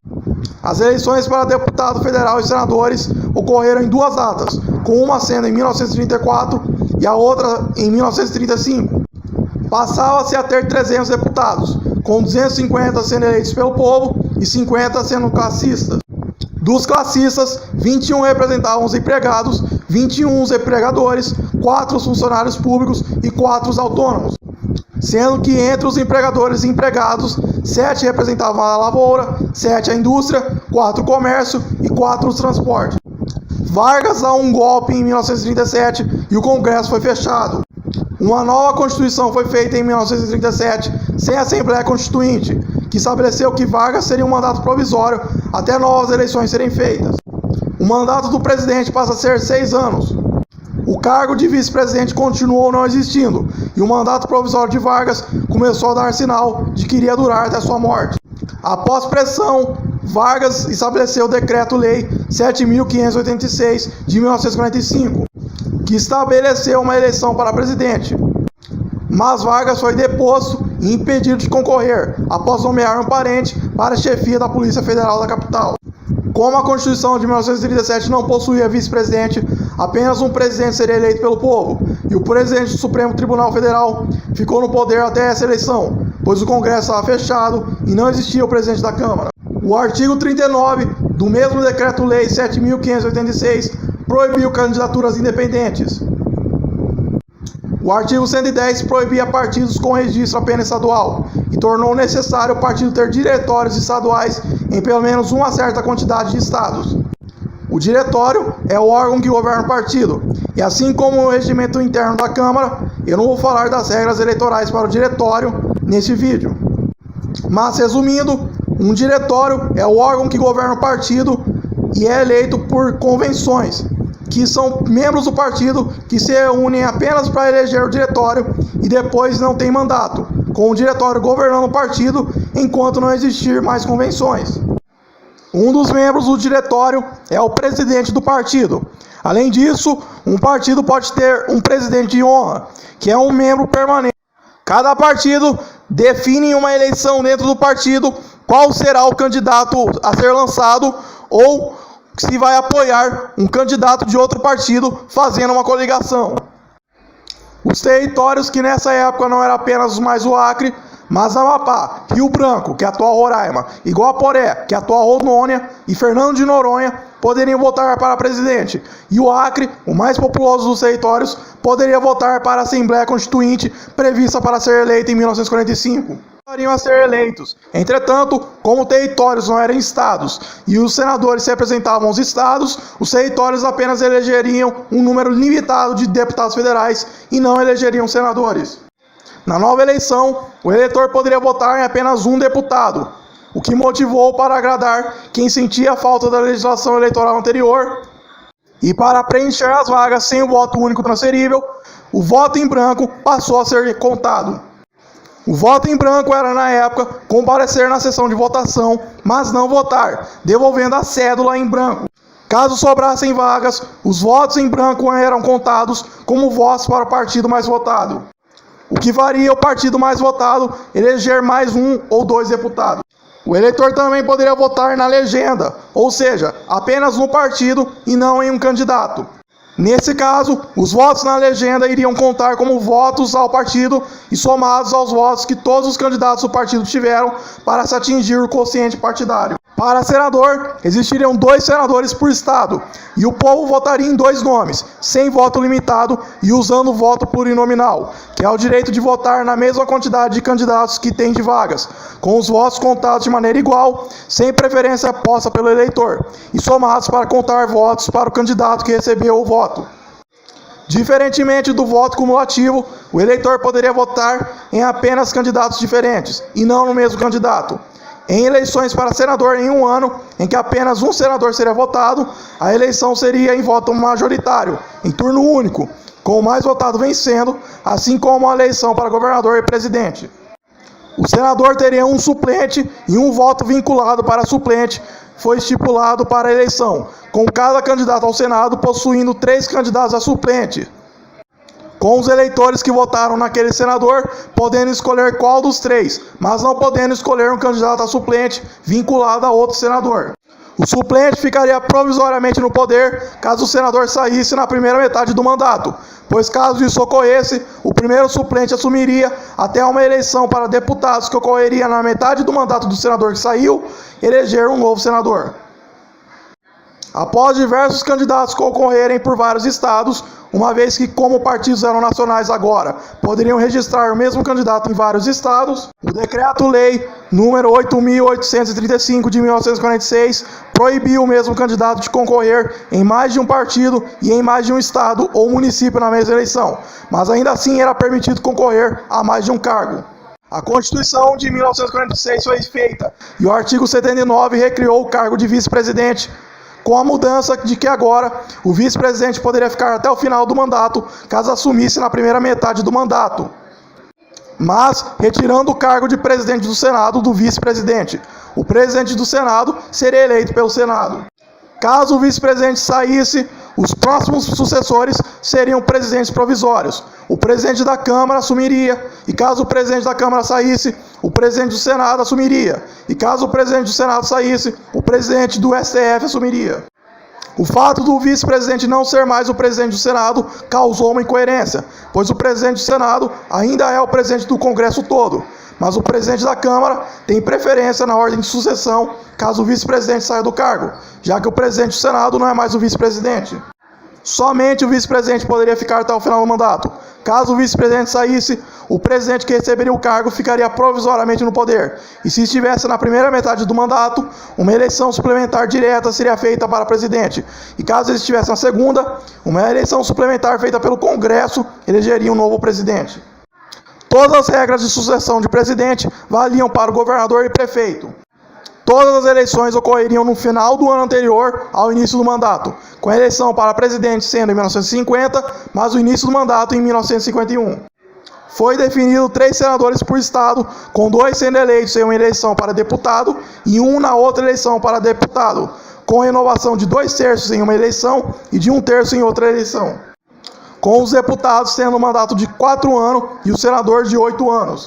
As eleições para deputado federal e senadores ocorreram em 2 datas, com uma sendo em 1934 e a outra em 1935. Passava-se a ter 300 deputados, com 250 sendo eleitos pelo povo e 50 sendo classistas. Dos classistas, 21 representavam os empregados, 21 os empregadores, 4 os funcionários públicos e 4 os autônomos, sendo que entre os empregadores e empregados, 7 representavam a lavoura, 7 a indústria, 4 o comércio e 4 o transporte. Vargas dá um golpe em 1937 e o Congresso foi fechado. Uma nova Constituição foi feita em 1937, sem Assembleia Constituinte, que estabeleceu que Vargas seria um mandato provisório até novas eleições serem feitas. O mandato do presidente passa a ser 6 anos. O cargo de vice-presidente continuou não existindo, e o mandato provisório de Vargas começou a dar sinal de que iria durar até sua morte. Após pressão, Vargas estabeleceu o Decreto-Lei 7.586 de 1945, que estabeleceu uma eleição para presidente. Mas Vargas foi deposto e impedido de concorrer após nomear um parente para a chefia da Polícia Federal da capital. Como a Constituição de 1937 não possuía vice-presidente, apenas um presidente seria eleito pelo povo, e o presidente do Supremo Tribunal Federal ficou no poder até essa eleição, pois o Congresso estava fechado e não existia o presidente da Câmara. O artigo 39 do mesmo Decreto-Lei 7.586 proibiu candidaturas independentes. O artigo 110 proibia partidos com registro apenas estadual e tornou necessário o partido ter diretórios estaduais em pelo menos uma certa quantidade de estados. O diretório é o órgão que governa o partido, e assim como o regimento interno da Câmara, eu não vou falar das regras eleitorais para o diretório neste vídeo. Mas, resumindo, um diretório é o órgão que governa o partido e é eleito por convenções, que são membros do partido que se unem apenas para eleger o diretório e depois não tem mandato, com o diretório governando o partido enquanto não existir mais convenções. Um dos membros do diretório é o presidente do partido. Além disso, um partido pode ter um presidente de honra, que é um membro permanente. Cada partido define em uma eleição dentro do partido qual será o candidato a ser lançado ou se vai apoiar um candidato de outro partido fazendo uma coligação. Os territórios que nessa época não eram apenas mais o Acre, mas Amapá, Rio Branco, que é a atual Roraima, Iguaporé, que é a atual Rondônia, e Fernando de Noronha poderiam votar para presidente. E o Acre, o mais populoso dos territórios, poderia votar para a Assembleia Constituinte, prevista para ser eleita em 1945. Poderiam a ser eleitos. Entretanto, como territórios não eram estados e os senadores representavam os estados, os territórios apenas elegeriam um número limitado de deputados federais e não elegeriam senadores. Na nova eleição, o eleitor poderia votar em apenas um deputado, o que motivou para agradar quem sentia a falta da legislação eleitoral anterior. E para preencher as vagas sem o voto único transferível, o voto em branco passou a ser contado. O voto em branco era, na época, comparecer na sessão de votação, mas não votar, devolvendo a cédula em branco. Caso sobrassem vagas, os votos em branco eram contados como votos para o partido mais votado, o que faria o partido mais votado eleger mais um ou dois deputados. O eleitor também poderia votar na legenda, ou seja, apenas no partido e não em um candidato. Nesse caso, os votos na legenda iriam contar como votos ao partido e somados aos votos que todos os candidatos do partido tiveram para se atingir o quociente partidário. Para senador, existiriam 2 senadores por estado, e o povo votaria em 2 nomes, sem voto limitado e usando o voto plurinominal, que é o direito de votar na mesma quantidade de candidatos que tem de vagas, com os votos contados de maneira igual, sem preferência posta pelo eleitor, e somados para contar votos para o candidato que recebeu o voto. Diferentemente do voto cumulativo, o eleitor poderia votar em apenas candidatos diferentes, e não no mesmo candidato. Em eleições para senador em um ano, em que apenas um senador seria votado, a eleição seria em voto majoritário, em turno único, com o mais votado vencendo, assim como a eleição para governador e presidente. O senador teria um suplente e um voto vinculado para suplente foi estipulado para a eleição, com cada candidato ao Senado possuindo 3 candidatos a suplente, com os eleitores que votaram naquele senador podendo escolher qual dos 3, mas não podendo escolher um candidato a suplente vinculado a outro senador. O suplente ficaria provisoriamente no poder caso o senador saísse na primeira metade do mandato, pois caso isso ocorresse, o primeiro suplente assumiria até uma eleição para deputados que ocorreria na metade do mandato do senador que saiu, eleger um novo senador. Após diversos candidatos concorrerem por vários estados, uma vez que, como partidos eram nacionais agora, poderiam registrar o mesmo candidato em vários estados, o Decreto-Lei número 8.835 de 1946 proibiu o mesmo candidato de concorrer em mais de um partido e em mais de um estado ou município na mesma eleição, mas ainda assim era permitido concorrer a mais de um cargo. A Constituição de 1946 foi feita e o artigo 79 recriou o cargo de vice-presidente, com a mudança de que agora o vice-presidente poderia ficar até o final do mandato, caso assumisse na primeira metade do mandato, mas retirando o cargo de presidente do Senado do vice-presidente. O presidente do Senado seria eleito pelo Senado. Caso o vice-presidente saísse, Os próximos sucessores seriam presidentes provisórios. O presidente da Câmara assumiria, e caso o presidente da Câmara saísse, o presidente do Senado assumiria. E caso o presidente do Senado saísse, o presidente do STF assumiria. O fato do vice-presidente não ser mais o presidente do Senado causou uma incoerência, pois o presidente do Senado ainda é o presidente do Congresso todo, mas o presidente da Câmara tem preferência na ordem de sucessão caso o vice-presidente saia do cargo, já que o presidente do Senado não é mais o vice-presidente. Somente o vice-presidente poderia ficar até o final do mandato. Caso o vice-presidente saísse, o presidente que receberia o cargo ficaria provisoriamente no poder. E se estivesse na primeira metade do mandato, uma eleição suplementar direta seria feita para presidente. E caso ele estivesse na segunda, uma eleição suplementar feita pelo Congresso elegeria um novo presidente. Todas as regras de sucessão de presidente valiam para o governador e prefeito. Todas as eleições ocorreriam no final do ano anterior ao início do mandato, com a eleição para presidente sendo em 1950, mas o início do mandato em 1951. Foi definido 3 senadores por estado, com 2 sendo eleitos em uma eleição para deputado e 1 na outra eleição para deputado, com renovação de 2/3 em uma eleição e de 1/3 em outra eleição, com os deputados tendo um mandato de 4 anos e o senador de 8 anos.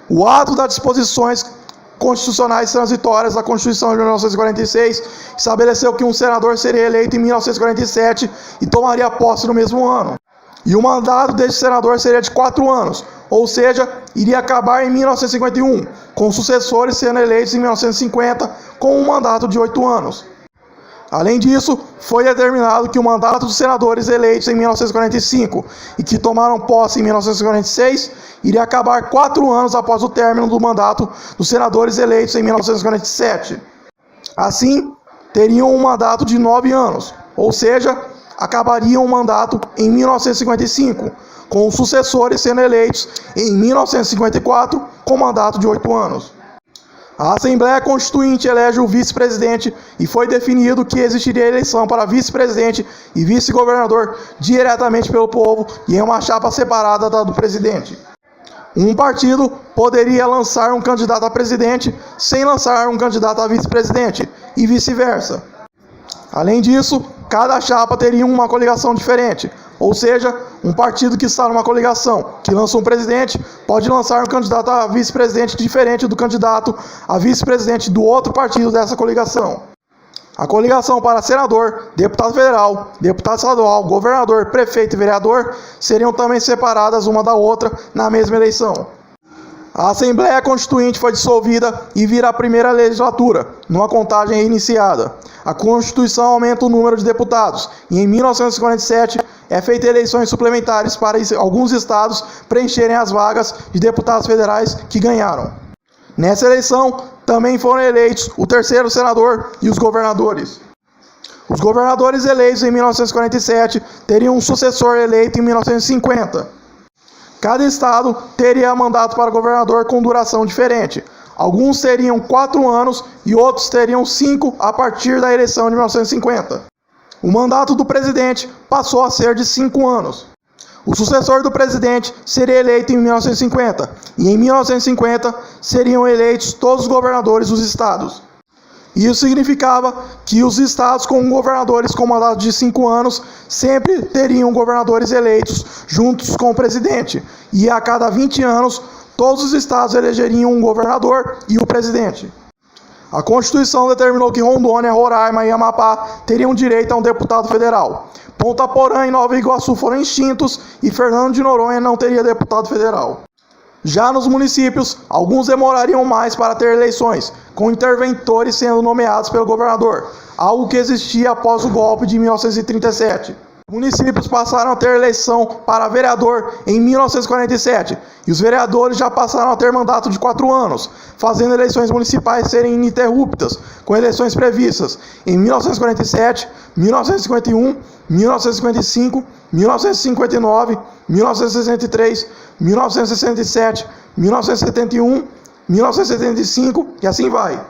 O ato das disposições constitucionais transitórias da Constituição de 1946 estabeleceu que um senador seria eleito em 1947 e tomaria posse no mesmo ano. E o mandato deste senador seria de 4 anos, ou seja, iria acabar em 1951, com sucessores sendo eleitos em 1950 com um mandato de 8 anos. Além disso, foi determinado que o mandato dos senadores eleitos em 1945 e que tomaram posse em 1946 iria acabar 4 anos após o término do mandato dos senadores eleitos em 1947. Assim, teriam um mandato de 9 anos, ou seja, acabariam o mandato em 1955, com os sucessores sendo eleitos em 1954 com mandato de 8 anos. A Assembleia Constituinte elege o vice-presidente e foi definido que existiria eleição para vice-presidente e vice-governador diretamente pelo povo e em uma chapa separada da do presidente. Um partido poderia lançar um candidato a presidente sem lançar um candidato a vice-presidente e vice-versa. Além disso, cada chapa teria uma coligação diferente, ou seja, um partido que está numa coligação, que lança um presidente, pode lançar um candidato a vice-presidente diferente do candidato a vice-presidente do outro partido dessa coligação. A coligação para senador, deputado federal, deputado estadual, governador, prefeito e vereador seriam também separadas uma da outra na mesma eleição. A Assembleia Constituinte foi dissolvida e vira a primeira legislatura, numa contagem reiniciada. A Constituição aumenta o número de deputados e em 1947 é feita eleições suplementares para alguns estados preencherem as vagas de deputados federais que ganharam. Nessa eleição também foram eleitos o terceiro senador e os governadores. Os governadores eleitos em 1947 teriam um sucessor eleito em 1950. Cada estado teria mandato para governador com duração diferente. Alguns teriam 4 anos e outros teriam 5 a partir da eleição de 1950. O mandato do presidente passou a ser de 5 anos. O sucessor do presidente seria eleito em 1950 e em 1950 seriam eleitos todos os governadores dos estados. Isso significava que os estados com governadores com mandato de 5 anos sempre teriam governadores eleitos juntos com o presidente. E a cada 20 anos, todos os estados elegeriam um governador e o presidente. A Constituição determinou que Rondônia, Roraima e Amapá teriam direito a um deputado federal. Ponta Porã e Nova Iguaçu foram extintos e Fernando de Noronha não teria deputado federal. Já nos municípios, alguns demorariam mais para ter eleições, com interventores sendo nomeados pelo governador, algo que existia após o golpe de 1937. Municípios passaram a ter eleição para vereador em 1947, e os vereadores já passaram a ter mandato de 4 anos, fazendo eleições municipais serem ininterruptas, com eleições previstas em 1947, 1951, 1955, 1959, 1963, 1967, 1971, 1975 e assim vai.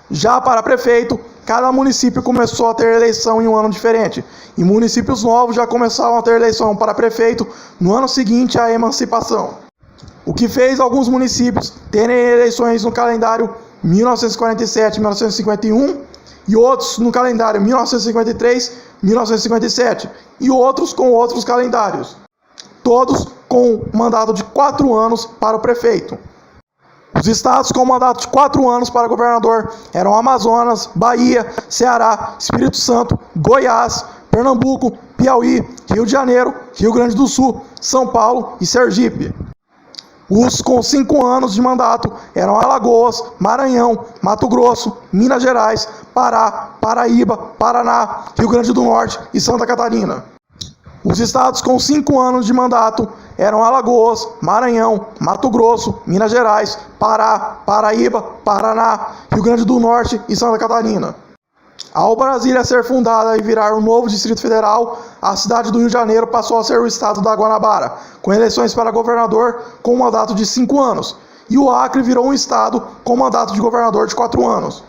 Já para prefeito, cada município começou a ter eleição em um ano diferente, e municípios novos já começaram a ter eleição para prefeito no ano seguinte à emancipação, o que fez alguns municípios terem eleições no calendário 1947, 1951 e outros no calendário 1953, 1957 e outros com outros calendários, todos com mandato de 4 anos para o prefeito. Os estados com mandato de 4 anos para governador eram Amazonas, Bahia, Ceará, Espírito Santo, Goiás, Pernambuco, Piauí, Rio de Janeiro, Rio Grande do Sul, São Paulo e Sergipe. Os com 5 anos de mandato eram Alagoas, Maranhão, Mato Grosso, Minas Gerais, Pará, Paraíba, Paraná, Rio Grande do Norte e Santa Catarina. Os estados com 5 anos de mandato eram Alagoas, Maranhão, Mato Grosso, Minas Gerais, Pará, Paraíba, Paraná, Rio Grande do Norte e Santa Catarina. Ao Brasília ser fundada e virar um novo Distrito Federal, a cidade do Rio de Janeiro passou a ser o estado da Guanabara, com eleições para governador com mandato de 5 anos, e o Acre virou um estado com mandato de governador de 4 anos.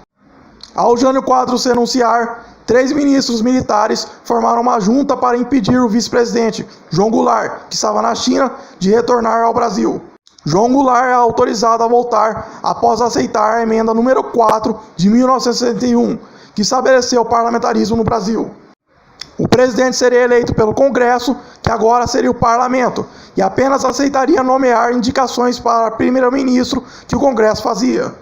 Ao Jânio Quadros se anunciar, 3 ministros militares formaram uma junta para impedir o vice-presidente, João Goulart, que estava na China, de retornar ao Brasil. João Goulart é autorizado a voltar após aceitar a emenda número 4 de 1961, que estabeleceu o parlamentarismo no Brasil. O presidente seria eleito pelo Congresso, que agora seria o parlamento, e apenas aceitaria nomear indicações para primeiro-ministro que o Congresso fazia.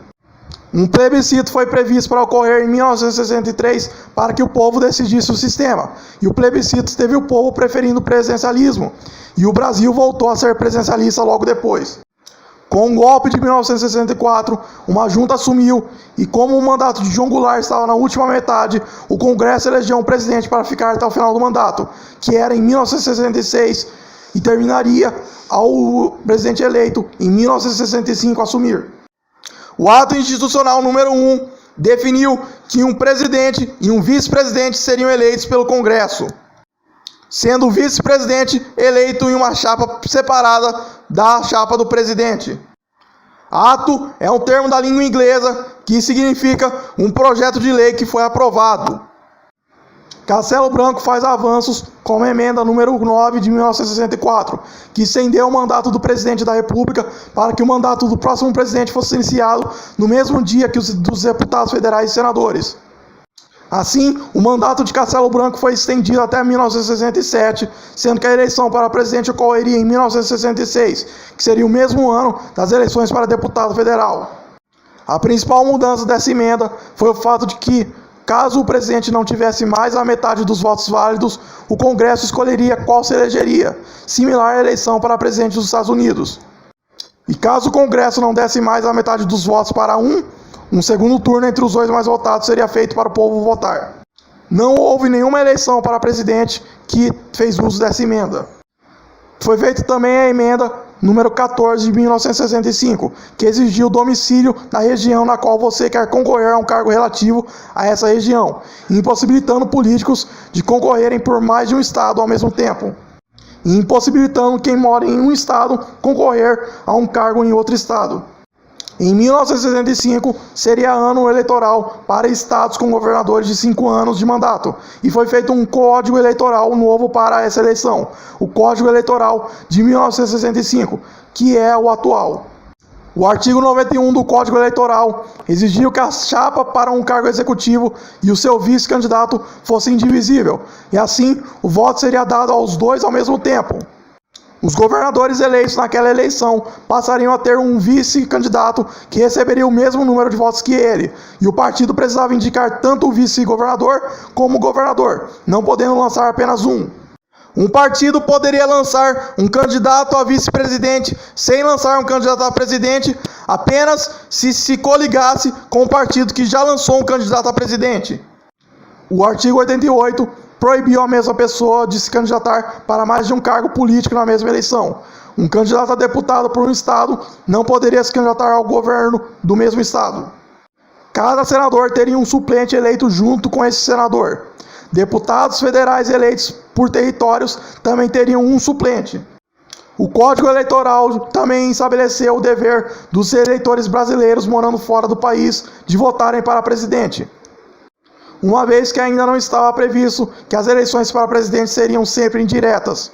Um plebiscito foi previsto para ocorrer em 1963 para que o povo decidisse o sistema, e o plebiscito teve o povo preferindo o presidencialismo, e o Brasil voltou a ser presidencialista logo depois. Com o golpe de 1964, uma junta assumiu, e como o mandato de João Goulart estava na última metade, o Congresso elegeu um presidente para ficar até o final do mandato, que era em 1966, e terminaria ao presidente eleito em 1965 assumir. O ato institucional número 1 definiu que um presidente e um vice-presidente seriam eleitos pelo Congresso, sendo o vice-presidente eleito em uma chapa separada da chapa do presidente. Ato é um termo da língua inglesa que significa um projeto de lei que foi aprovado. Castelo Branco faz avanços como a emenda número 9 de 1964, que estendeu o mandato do presidente da República para que o mandato do próximo presidente fosse iniciado no mesmo dia que os dos deputados federais e senadores. Assim, o mandato de Castelo Branco foi estendido até 1967, sendo que a eleição para presidente ocorreria em 1966, que seria o mesmo ano das eleições para deputado federal. A principal mudança dessa emenda foi o fato de que, caso o presidente não tivesse mais a metade dos votos válidos, o Congresso escolheria qual se elegeria, similar à eleição para presidente dos Estados Unidos. E caso o Congresso não desse mais a metade dos votos para um segundo turno entre os 2 mais votados seria feito para o povo votar. Não houve nenhuma eleição para presidente que fez uso dessa emenda. Foi feita também a emenda número 14 de 1965, que exigiu o domicílio na região na qual você quer concorrer a um cargo relativo a essa região, impossibilitando políticos de concorrerem por mais de um estado ao mesmo tempo, e impossibilitando quem mora em um estado concorrer a um cargo em outro estado. Em 1965, seria ano eleitoral para estados com governadores de 5 anos de mandato, e foi feito um código eleitoral novo para essa eleição, o Código Eleitoral de 1965, que é o atual. O artigo 91 do Código Eleitoral exigiu que a chapa para um cargo executivo e o seu vice-candidato fosse indivisível, e assim o voto seria dado aos 2 ao mesmo tempo. Os governadores eleitos naquela eleição passariam a ter um vice-candidato que receberia o mesmo número de votos que ele, e o partido precisava indicar tanto o vice-governador como o governador, não podendo lançar apenas um. Um partido poderia lançar um candidato a vice-presidente sem lançar um candidato a presidente apenas se coligasse com o partido que já lançou um candidato a presidente. O artigo 88 proibiu a mesma pessoa de se candidatar para mais de um cargo político na mesma eleição. Um candidato a deputado por um estado não poderia se candidatar ao governo do mesmo estado. Cada senador teria um suplente eleito junto com esse senador. Deputados federais eleitos por territórios também teriam um suplente. O Código Eleitoral também estabeleceu o dever dos eleitores brasileiros morando fora do país de votarem para presidente, uma vez que ainda não estava previsto que as eleições para presidente seriam sempre indiretas.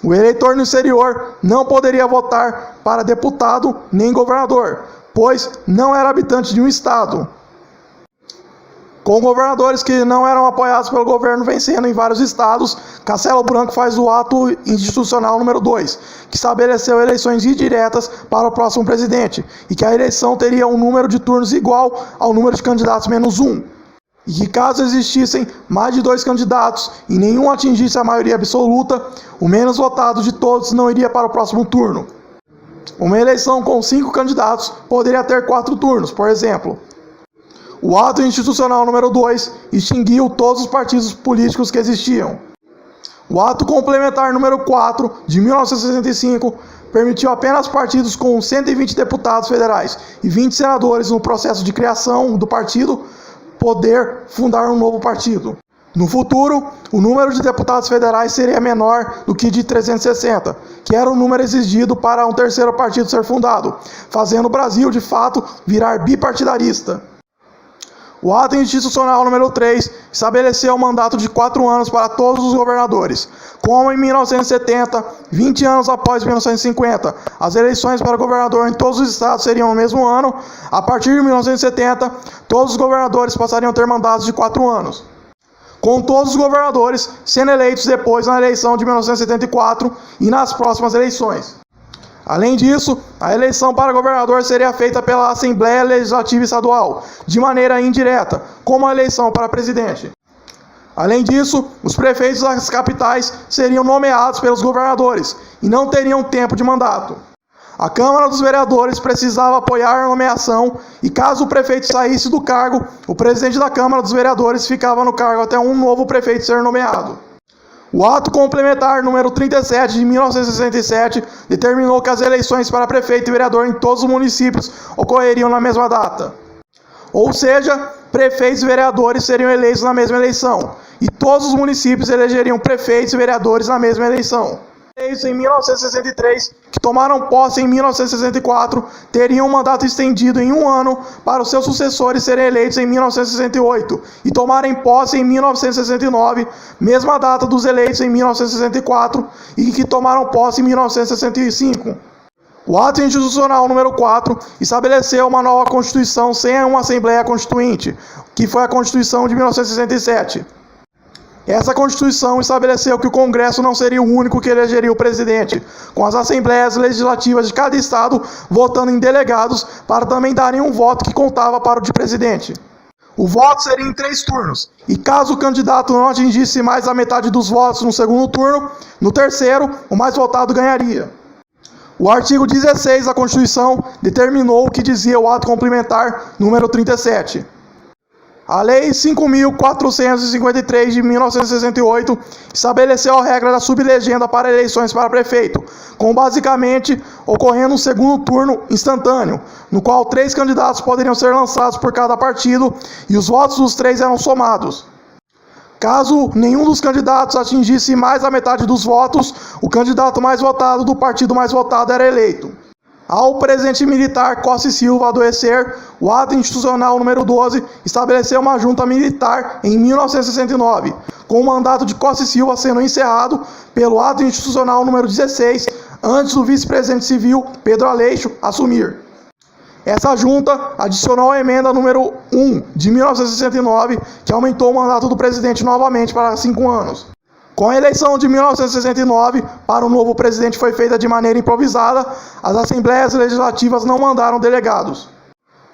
O eleitor no exterior não poderia votar para deputado nem governador, pois não era habitante de um estado. Com governadores que não eram apoiados pelo governo vencendo em vários estados, Castelo Branco faz o ato institucional número 2, que estabeleceu eleições indiretas para o próximo presidente, e que a eleição teria um número de turnos igual ao número de candidatos menos 1, e que caso existissem mais de 2 candidatos e nenhum atingisse a maioria absoluta, o menos votado de todos não iria para o próximo turno. Uma eleição com 5 candidatos poderia ter 4 turnos, por exemplo. O ato institucional número 2 extinguiu todos os partidos políticos que existiam. O ato complementar número 4 de 1965 permitiu apenas partidos com 120 deputados federais e 20 senadores no processo de criação do partido poder fundar um novo partido. No futuro, o número de deputados federais seria menor do que de 360, que era o número exigido para um terceiro partido ser fundado, fazendo o Brasil, de fato, virar bipartidarista. O ato institucional número 3 estabeleceu um mandato de 4 anos para todos os governadores. Como em 1970, 20 anos após 1950, as eleições para governador em todos os estados seriam no mesmo ano, a partir de 1970, todos os governadores passariam a ter mandatos de 4 anos. Com todos os governadores sendo eleitos depois na eleição de 1974 e nas próximas eleições. Além disso, a eleição para governador seria feita pela Assembleia Legislativa Estadual, de maneira indireta, como a eleição para presidente. Além disso, os prefeitos das capitais seriam nomeados pelos governadores e não teriam tempo de mandato. A Câmara dos Vereadores precisava apoiar a nomeação e, caso o prefeito saísse do cargo, o presidente da Câmara dos Vereadores ficava no cargo até um novo prefeito ser nomeado. O ato complementar número 37 de 1967 determinou que as eleições para prefeito e vereador em todos os municípios ocorreriam na mesma data. Ou seja, prefeitos e vereadores seriam eleitos na mesma eleição, e todos os municípios elegeriam prefeitos e vereadores na mesma eleição. Eleitos em 1963, que tomaram posse em 1964, teriam um mandato estendido em 1 ano para os seus sucessores serem eleitos em 1968 e tomarem posse em 1969, mesma data dos eleitos em 1964 e que tomaram posse em 1965. O ato institucional número 4 estabeleceu uma nova Constituição sem uma Assembleia Constituinte, que foi a Constituição de 1967. Essa Constituição estabeleceu que o Congresso não seria o único que elegeria o presidente, com as assembleias legislativas de cada estado votando em delegados para também darem um voto que contava para o de presidente. O voto seria em 3 turnos, e caso o candidato não atingisse mais da metade dos votos no segundo turno, no terceiro, o mais votado ganharia. O artigo 16 da Constituição determinou o que dizia o ato complementar número 37. A Lei 5.453 de 1968 estabeleceu a regra da sublegenda para eleições para prefeito, com basicamente ocorrendo um segundo turno instantâneo, no qual 3 candidatos poderiam ser lançados por cada partido e os votos dos 3 eram somados. Caso nenhum dos candidatos atingisse mais da metade dos votos, o candidato mais votado do partido mais votado era eleito. Ao presidente militar Costa e Silva adoecer, o ato institucional número 12 estabeleceu uma junta militar em 1969, com o mandato de Costa e Silva sendo encerrado pelo ato institucional número 16, antes do vice-presidente civil Pedro Aleixo assumir. Essa junta adicionou a emenda número 1 de 1969, que aumentou o mandato do presidente novamente para 5 anos. Com a eleição de 1969 para o novo presidente foi feita de maneira improvisada, as assembleias legislativas não mandaram delegados.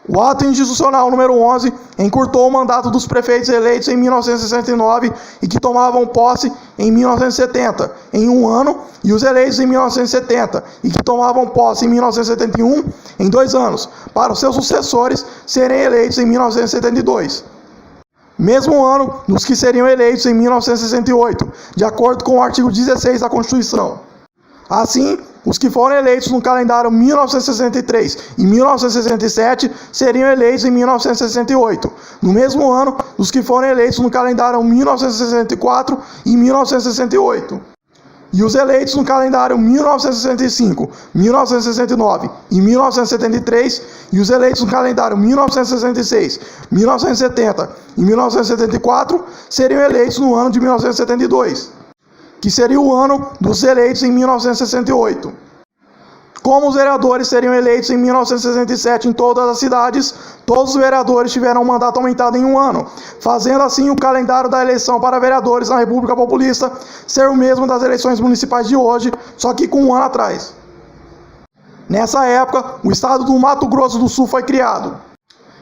O ato institucional número 11 encurtou o mandato dos prefeitos eleitos em 1969 e que tomavam posse em 1970, em 1 ano, e os eleitos em 1970 e que tomavam posse em 1971, em 2 anos, para os seus sucessores serem eleitos em 1972. Mesmo ano dos que seriam eleitos em 1968, de acordo com o artigo 16 da Constituição. Assim, os que foram eleitos no calendário 1963 e 1967 seriam eleitos em 1968, no mesmo ano dos que foram eleitos no calendário 1964 e 1968. E os eleitos no calendário 1965, 1969 e 1973, e os eleitos no calendário 1966, 1970 e 1974, seriam eleitos no ano de 1972, que seria o ano dos eleitos em 1968. Como os vereadores seriam eleitos em 1967 em todas as cidades, todos os vereadores tiveram um mandato aumentado em 1 ano, fazendo assim o calendário da eleição para vereadores na República Populista ser o mesmo das eleições municipais de hoje, só que com 1 ano atrás. Nessa época, o estado do Mato Grosso do Sul foi criado.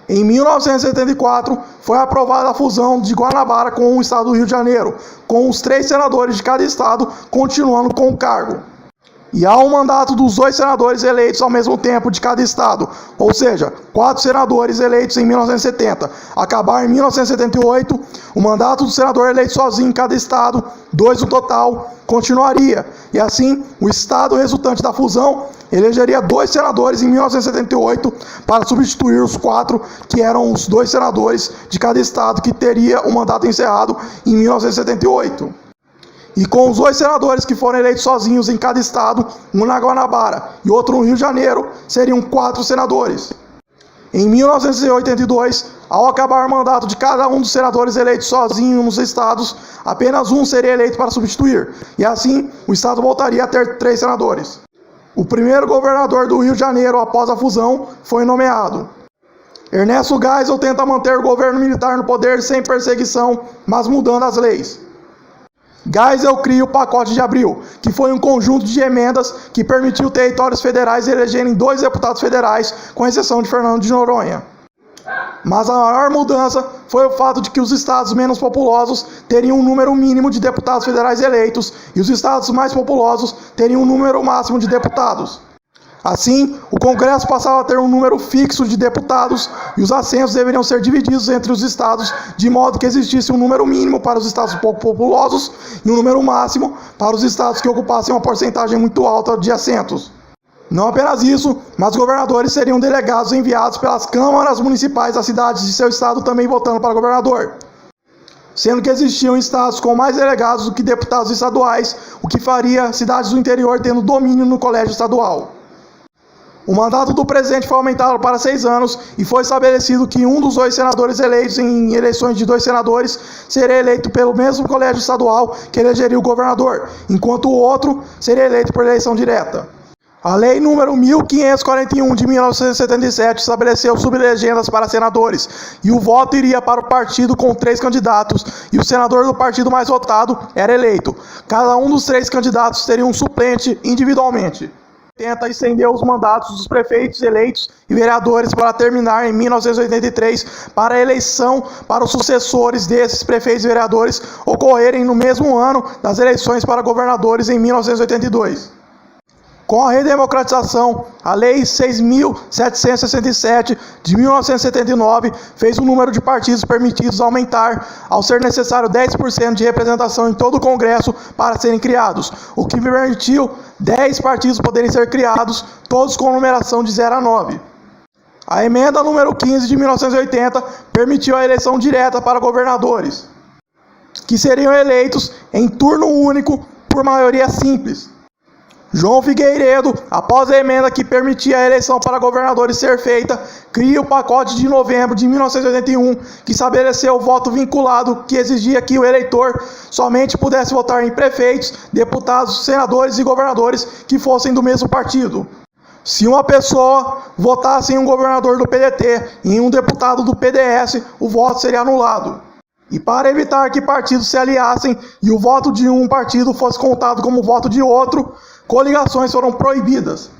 Em 1974, foi aprovada a fusão de Guanabara com o estado do Rio de Janeiro, com os 3 senadores de cada estado continuando com o cargo. E há um mandato dos 2 senadores eleitos ao mesmo tempo de cada estado, ou seja, 4 senadores eleitos em 1970. Acabar em 1978, o mandato do senador eleito sozinho em cada estado, 2 no total, continuaria. E assim, o estado resultante da fusão elegeria 2 senadores em 1978 para substituir os 4 que eram os 2 senadores de cada estado que teria o mandato encerrado em 1978. E com os 2 senadores que foram eleitos sozinhos em cada estado, um na Guanabara e outro no Rio de Janeiro, seriam 4 senadores. Em 1982, ao acabar o mandato de cada um dos senadores eleitos sozinhos nos estados, apenas um seria eleito para substituir, e assim o estado voltaria a ter 3 senadores. O primeiro governador do Rio de Janeiro após a fusão foi nomeado. Ernesto Geisel tenta manter o governo militar no poder sem perseguição, mas mudando as leis. Geisel cria o Pacote de Abril, que foi um conjunto de emendas que permitiu territórios federais elegerem 2 deputados federais, com exceção de Fernando de Noronha. Mas a maior mudança foi o fato de que os estados menos populosos teriam um número mínimo de deputados federais eleitos e os estados mais populosos teriam um número máximo de deputados. Assim, o Congresso passava a ter um número fixo de deputados e os assentos deveriam ser divididos entre os estados, de modo que existisse um número mínimo para os estados pouco populosos e um número máximo para os estados que ocupassem uma porcentagem muito alta de assentos. Não apenas isso, mas governadores seriam delegados enviados pelas câmaras municipais das cidades de seu estado também votando para governador, sendo que existiam estados com mais delegados do que deputados estaduais, o que faria cidades do interior tendo domínio no colégio estadual. O mandato do presidente foi aumentado para 6 anos e foi estabelecido que um dos 2 senadores eleitos em eleições de 2 senadores seria eleito pelo mesmo colégio estadual que elegeria o governador, enquanto o outro seria eleito por eleição direta. A Lei número 1541 de 1977 estabeleceu sublegendas para senadores, e o voto iria para o partido com 3 candidatos, e o senador do partido mais votado era eleito. Cada um dos 3 candidatos teria um suplente individualmente. Tenta estender os mandatos dos prefeitos eleitos e vereadores para terminar em 1983 para a eleição para os sucessores desses prefeitos e vereadores ocorrerem no mesmo ano das eleições para governadores em 1982. Com a redemocratização, a Lei 6.767 de 1979 fez o número de partidos permitidos aumentar, ao ser necessário 10% de representação em todo o Congresso para serem criados, o que permitiu 10 partidos poderem ser criados, todos com numeração de 0 a 9. A emenda número 15 de 1980 permitiu a eleição direta para governadores, que seriam eleitos em turno único por maioria simples. João Figueiredo, após a emenda que permitia a eleição para governadores ser feita, cria o Pacote de Novembro de 1981, que estabeleceu o voto vinculado, que exigia que o eleitor somente pudesse votar em prefeitos, deputados, senadores e governadores que fossem do mesmo partido. Se uma pessoa votasse em um governador do PDT e em um deputado do PDS, o voto seria anulado. E para evitar que partidos se aliassem e o voto de um partido fosse contado como voto de outro, coligações foram proibidas.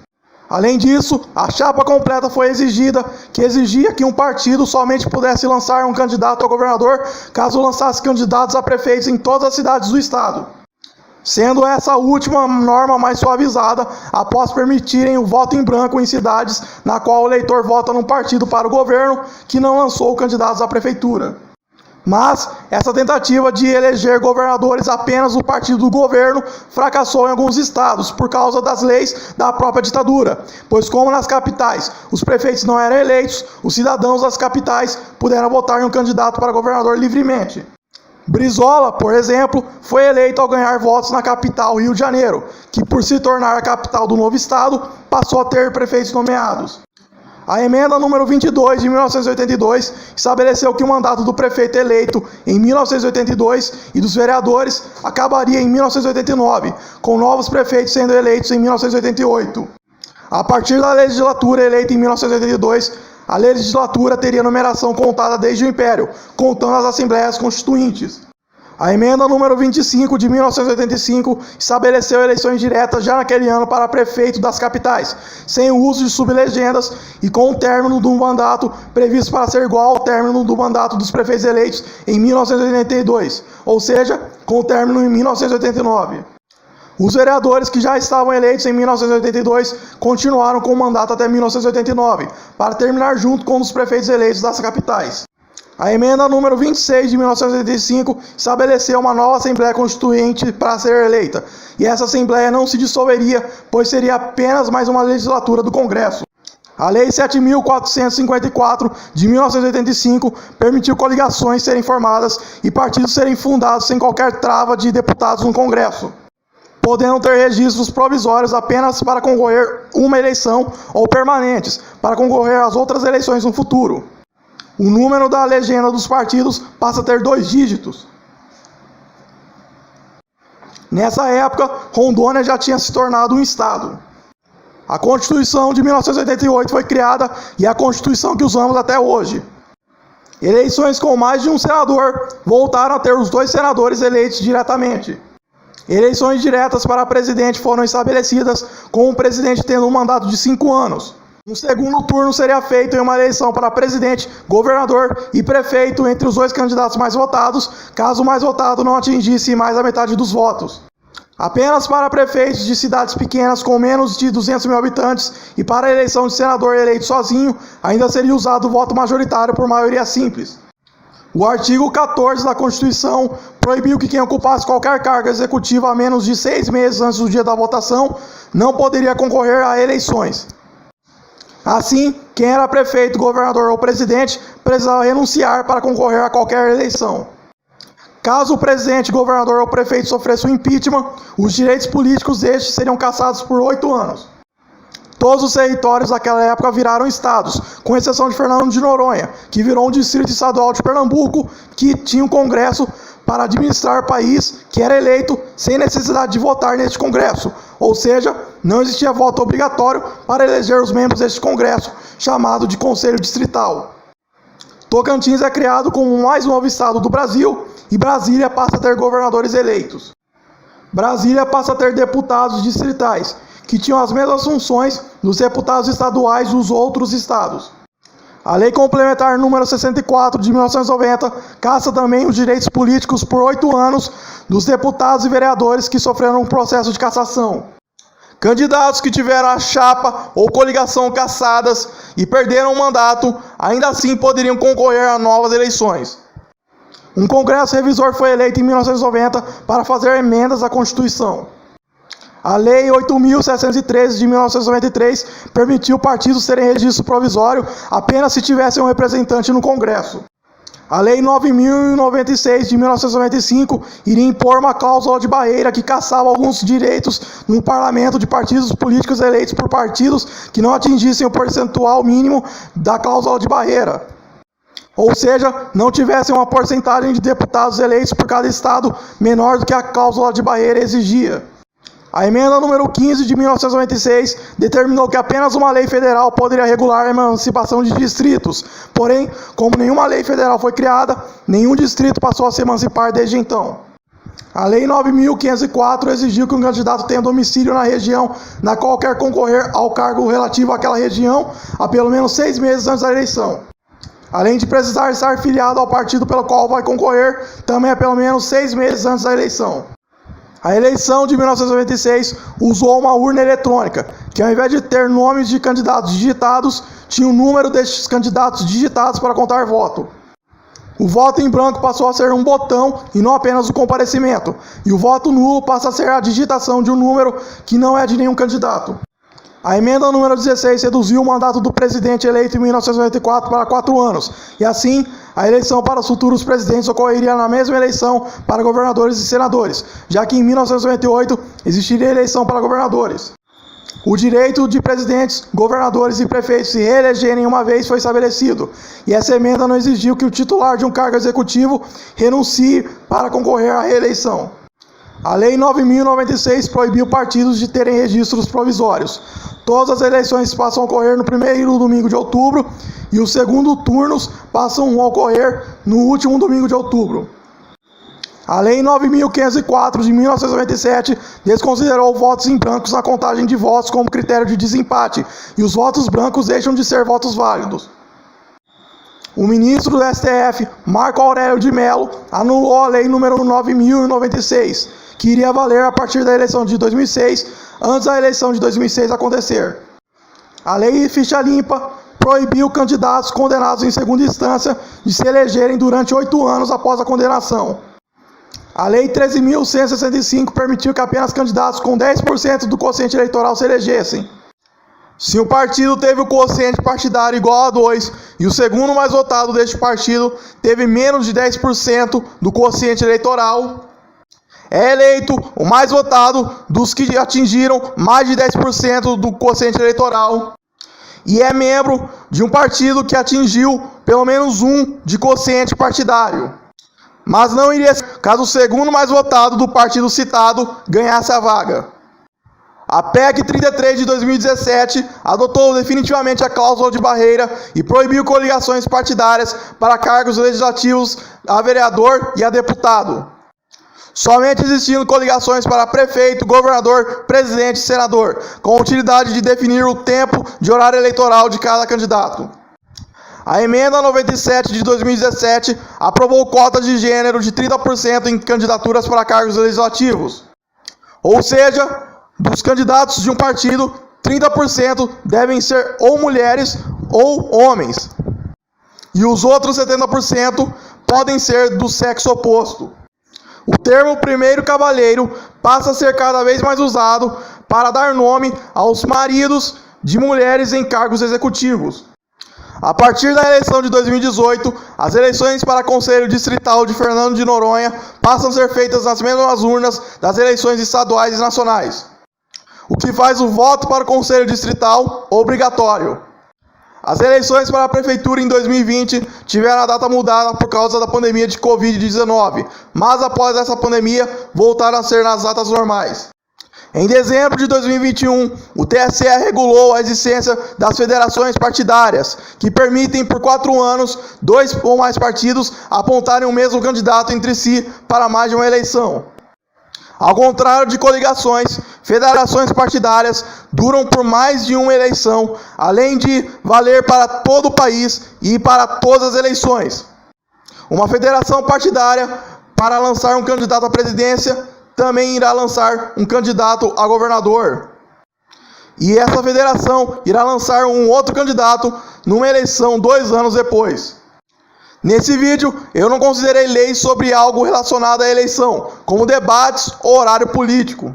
Além disso, a chapa completa foi exigida, que exigia que um partido somente pudesse lançar um candidato a governador caso lançasse candidatos a prefeitos em todas as cidades do estado, sendo essa última norma mais suavizada após permitirem o voto em branco em cidades na qual o eleitor vota num partido para o governo que não lançou candidatos à prefeitura. Mas essa tentativa de eleger governadores apenas do partido do governo fracassou em alguns estados por causa das leis da própria ditadura, pois como nas capitais os prefeitos não eram eleitos, os cidadãos das capitais puderam votar em um candidato para governador livremente. Brizola, por exemplo, foi eleito ao ganhar votos na capital Rio de Janeiro, que por se tornar a capital do novo estado, passou a ter prefeitos nomeados. A emenda número 22 de 1982 estabeleceu que o mandato do prefeito eleito em 1982 e dos vereadores acabaria em 1989, com novos prefeitos sendo eleitos em 1988. A partir da legislatura eleita em 1982, a legislatura teria numeração contada desde o Império, contando as Assembleias Constituintes. A emenda número 25 de 1985 estabeleceu eleições diretas já naquele ano para prefeito das capitais, sem o uso de sublegendas e com o término do mandato previsto para ser igual ao término do mandato dos prefeitos eleitos em 1982, ou seja, com o término em 1989. Os vereadores que já estavam eleitos em 1982 continuaram com o mandato até 1989, para terminar junto com os prefeitos eleitos das capitais. A emenda número 26 de 1985 estabeleceu uma nova Assembleia Constituinte para ser eleita, e essa Assembleia não se dissolveria, pois seria apenas mais uma legislatura do Congresso. A Lei 7.454 de 1985 permitiu coligações serem formadas e partidos serem fundados sem qualquer trava de deputados no Congresso, podendo ter registros provisórios apenas para concorrer uma eleição ou permanentes para concorrer às outras eleições no futuro. O número da legenda dos partidos passa a ter 2 dígitos. Nessa época, Rondônia já tinha se tornado um estado. A Constituição de 1988 foi criada e é a Constituição que usamos até hoje. Eleições com mais de um senador voltaram a ter os 2 senadores eleitos diretamente. Eleições diretas para presidente foram estabelecidas, com o presidente tendo um mandato de 5 anos. Um segundo turno seria feito em uma eleição para presidente, governador e prefeito entre os 2 candidatos mais votados, caso o mais votado não atingisse mais da metade dos votos. Apenas para prefeitos de cidades pequenas com menos de 200 mil habitantes e para a eleição de senador eleito sozinho, ainda seria usado o voto majoritário por maioria simples. O artigo 14 da Constituição proibiu que quem ocupasse qualquer cargo executivo a menos de 6 meses antes do dia da votação não poderia concorrer a eleições. Assim, quem era prefeito, governador ou presidente precisava renunciar para concorrer a qualquer eleição. Caso o presidente, governador ou prefeito sofresse um impeachment, os direitos políticos destes seriam cassados por 8 anos. Todos os territórios daquela época viraram estados, com exceção de Fernando de Noronha, que virou um distrito estadual de Pernambuco, que tinha um congresso para administrar o país, que era eleito sem necessidade de votar neste congresso, ou seja, não existia voto obrigatório para eleger os membros deste congresso, chamado de Conselho Distrital. Tocantins é criado como o mais novo estado do Brasil e Brasília passa a ter governadores eleitos. Brasília passa a ter deputados distritais, que tinham as mesmas funções dos deputados estaduais dos outros estados. A Lei Complementar número 64 de 1990 cassa também os direitos políticos por 8 anos dos deputados e vereadores que sofreram um processo de cassação. Candidatos que tiveram a chapa ou coligação cassadas e perderam o mandato, ainda assim poderiam concorrer a novas eleições. Um Congresso Revisor foi eleito em 1990 para fazer emendas à Constituição. A Lei 8.713 de 1993 permitiu partidos terem registro provisório apenas se tivessem um representante no Congresso. A Lei 9.096 de 1995 iria impor uma cláusula de barreira que cassava alguns direitos no parlamento de partidos políticos eleitos por partidos que não atingissem o percentual mínimo da cláusula de barreira. Ou seja, não tivessem uma porcentagem de deputados eleitos por cada estado menor do que a cláusula de barreira exigia. A emenda número 15 de 1996 determinou que apenas uma lei federal poderia regular a emancipação de distritos. Porém, como nenhuma lei federal foi criada, nenhum distrito passou a se emancipar desde então. A Lei 9.504 exigiu que um candidato tenha domicílio na região na qual quer concorrer ao cargo relativo àquela região há pelo menos 6 meses antes da eleição. Além de precisar estar filiado ao partido pelo qual vai concorrer, também é pelo menos 6 meses antes da eleição. A eleição de 1996 usou uma urna eletrônica, que ao invés de ter nomes de candidatos digitados, tinha o número destes candidatos digitados para contar voto. O voto em branco passou a ser um botão e não apenas o comparecimento, e o voto nulo passa a ser a digitação de um número que não é de nenhum candidato. A emenda número 16 reduziu o mandato do presidente eleito em 1994 para 4 anos, e assim, a eleição para os futuros presidentes ocorreria na mesma eleição para governadores e senadores, já que em 1998 existiria eleição para governadores. O direito de presidentes, governadores e prefeitos se reelegerem uma vez foi estabelecido, e essa emenda não exigiu que o titular de um cargo executivo renuncie para concorrer à reeleição. A Lei 9.096 proibiu partidos de terem registros provisórios. Todas as eleições passam a ocorrer no primeiro domingo de outubro e os segundos turnos passam a ocorrer no último domingo de outubro. A Lei 9.504 de 1997 desconsiderou votos em brancos na contagem de votos como critério de desempate e os votos brancos deixam de ser votos válidos. O ministro do STF, Marco Aurélio de Mello, anulou a Lei nº 9.096, que iria valer a partir da eleição de 2006, antes da eleição de 2006 acontecer. A Lei Ficha Limpa proibiu candidatos condenados em segunda instância de se elegerem durante 8 anos após a condenação. A Lei 13.165 permitiu que apenas candidatos com 10% do quociente eleitoral se elegessem. Se um partido teve o quociente partidário igual a 2 e o segundo mais votado deste partido teve menos de 10% do quociente eleitoral, é eleito o mais votado dos que atingiram mais de 10% do quociente eleitoral e é membro de um partido que atingiu pelo menos 1 de quociente partidário. Mas não iria ser caso o segundo mais votado do partido citado ganhasse a vaga. A PEC 33 de 2017 adotou definitivamente a cláusula de barreira e proibiu coligações partidárias para cargos legislativos a vereador e a deputado, somente existindo coligações para prefeito, governador, presidente e senador, com a utilidade de definir o tempo de horário eleitoral de cada candidato. A emenda 97 de 2017 aprovou cotas de gênero de 30% em candidaturas para cargos legislativos. Ou seja, dos candidatos de um partido, 30% devem ser ou mulheres ou homens. E os outros 70% podem ser do sexo oposto. O termo primeiro cavalheiro passa a ser cada vez mais usado para dar nome aos maridos de mulheres em cargos executivos. A partir da eleição de 2018, as eleições para Conselho Distrital de Fernando de Noronha passam a ser feitas nas mesmas urnas das eleições estaduais e nacionais, o que faz o voto para o Conselho Distrital obrigatório. As eleições para a Prefeitura em 2020 tiveram a data mudada por causa da pandemia de Covid-19, mas após essa pandemia voltaram a ser nas datas normais. Em dezembro de 2021, o TSE regulou a existência das federações partidárias, que permitem por 4 anos 2 ou mais partidos apontarem o mesmo candidato entre si para mais de uma eleição. Ao contrário de coligações, federações partidárias duram por mais de uma eleição, além de valer para todo o país e para todas as eleições. Uma federação partidária, para lançar um candidato à presidência, também irá lançar um candidato a governador. E essa federação irá lançar um outro candidato numa eleição 2 anos depois. Nesse vídeo, eu não considerei leis sobre algo relacionado à eleição, como debates ou horário político.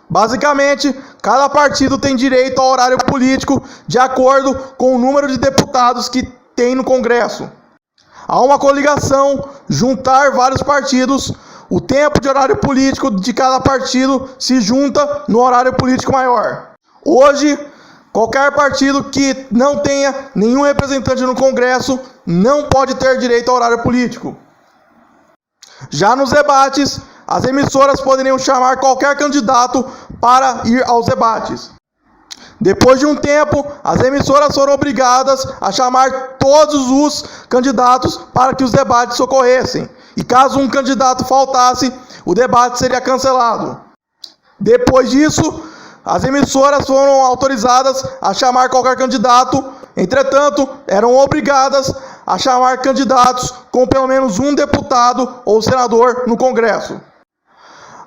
Basicamente, cada partido tem direito ao horário político de acordo com o número de deputados que tem no Congresso. Há uma coligação, juntar vários partidos, o tempo de horário político de cada partido se junta no horário político maior. Hoje, qualquer partido que não tenha nenhum representante no Congresso não pode ter direito ao horário político. Já nos debates, as emissoras poderiam chamar qualquer candidato para ir aos debates. Depois de um tempo, as emissoras foram obrigadas a chamar todos os candidatos para que os debates ocorressem. E caso um candidato faltasse, o debate seria cancelado. Depois disso, as emissoras foram autorizadas a chamar qualquer candidato, entretanto, eram obrigadas a chamar candidatos com pelo menos um deputado ou senador no Congresso.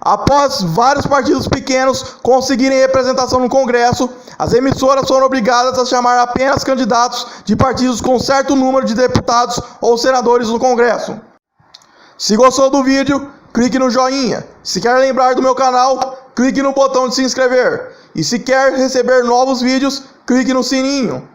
Após vários partidos pequenos conseguirem representação no Congresso, as emissoras foram obrigadas a chamar apenas candidatos de partidos com certo número de deputados ou senadores no Congresso. Se gostou do vídeo, clique no joinha. Se quer lembrar do meu canal, clique no botão de se inscrever. E se quer receber novos vídeos, clique no sininho.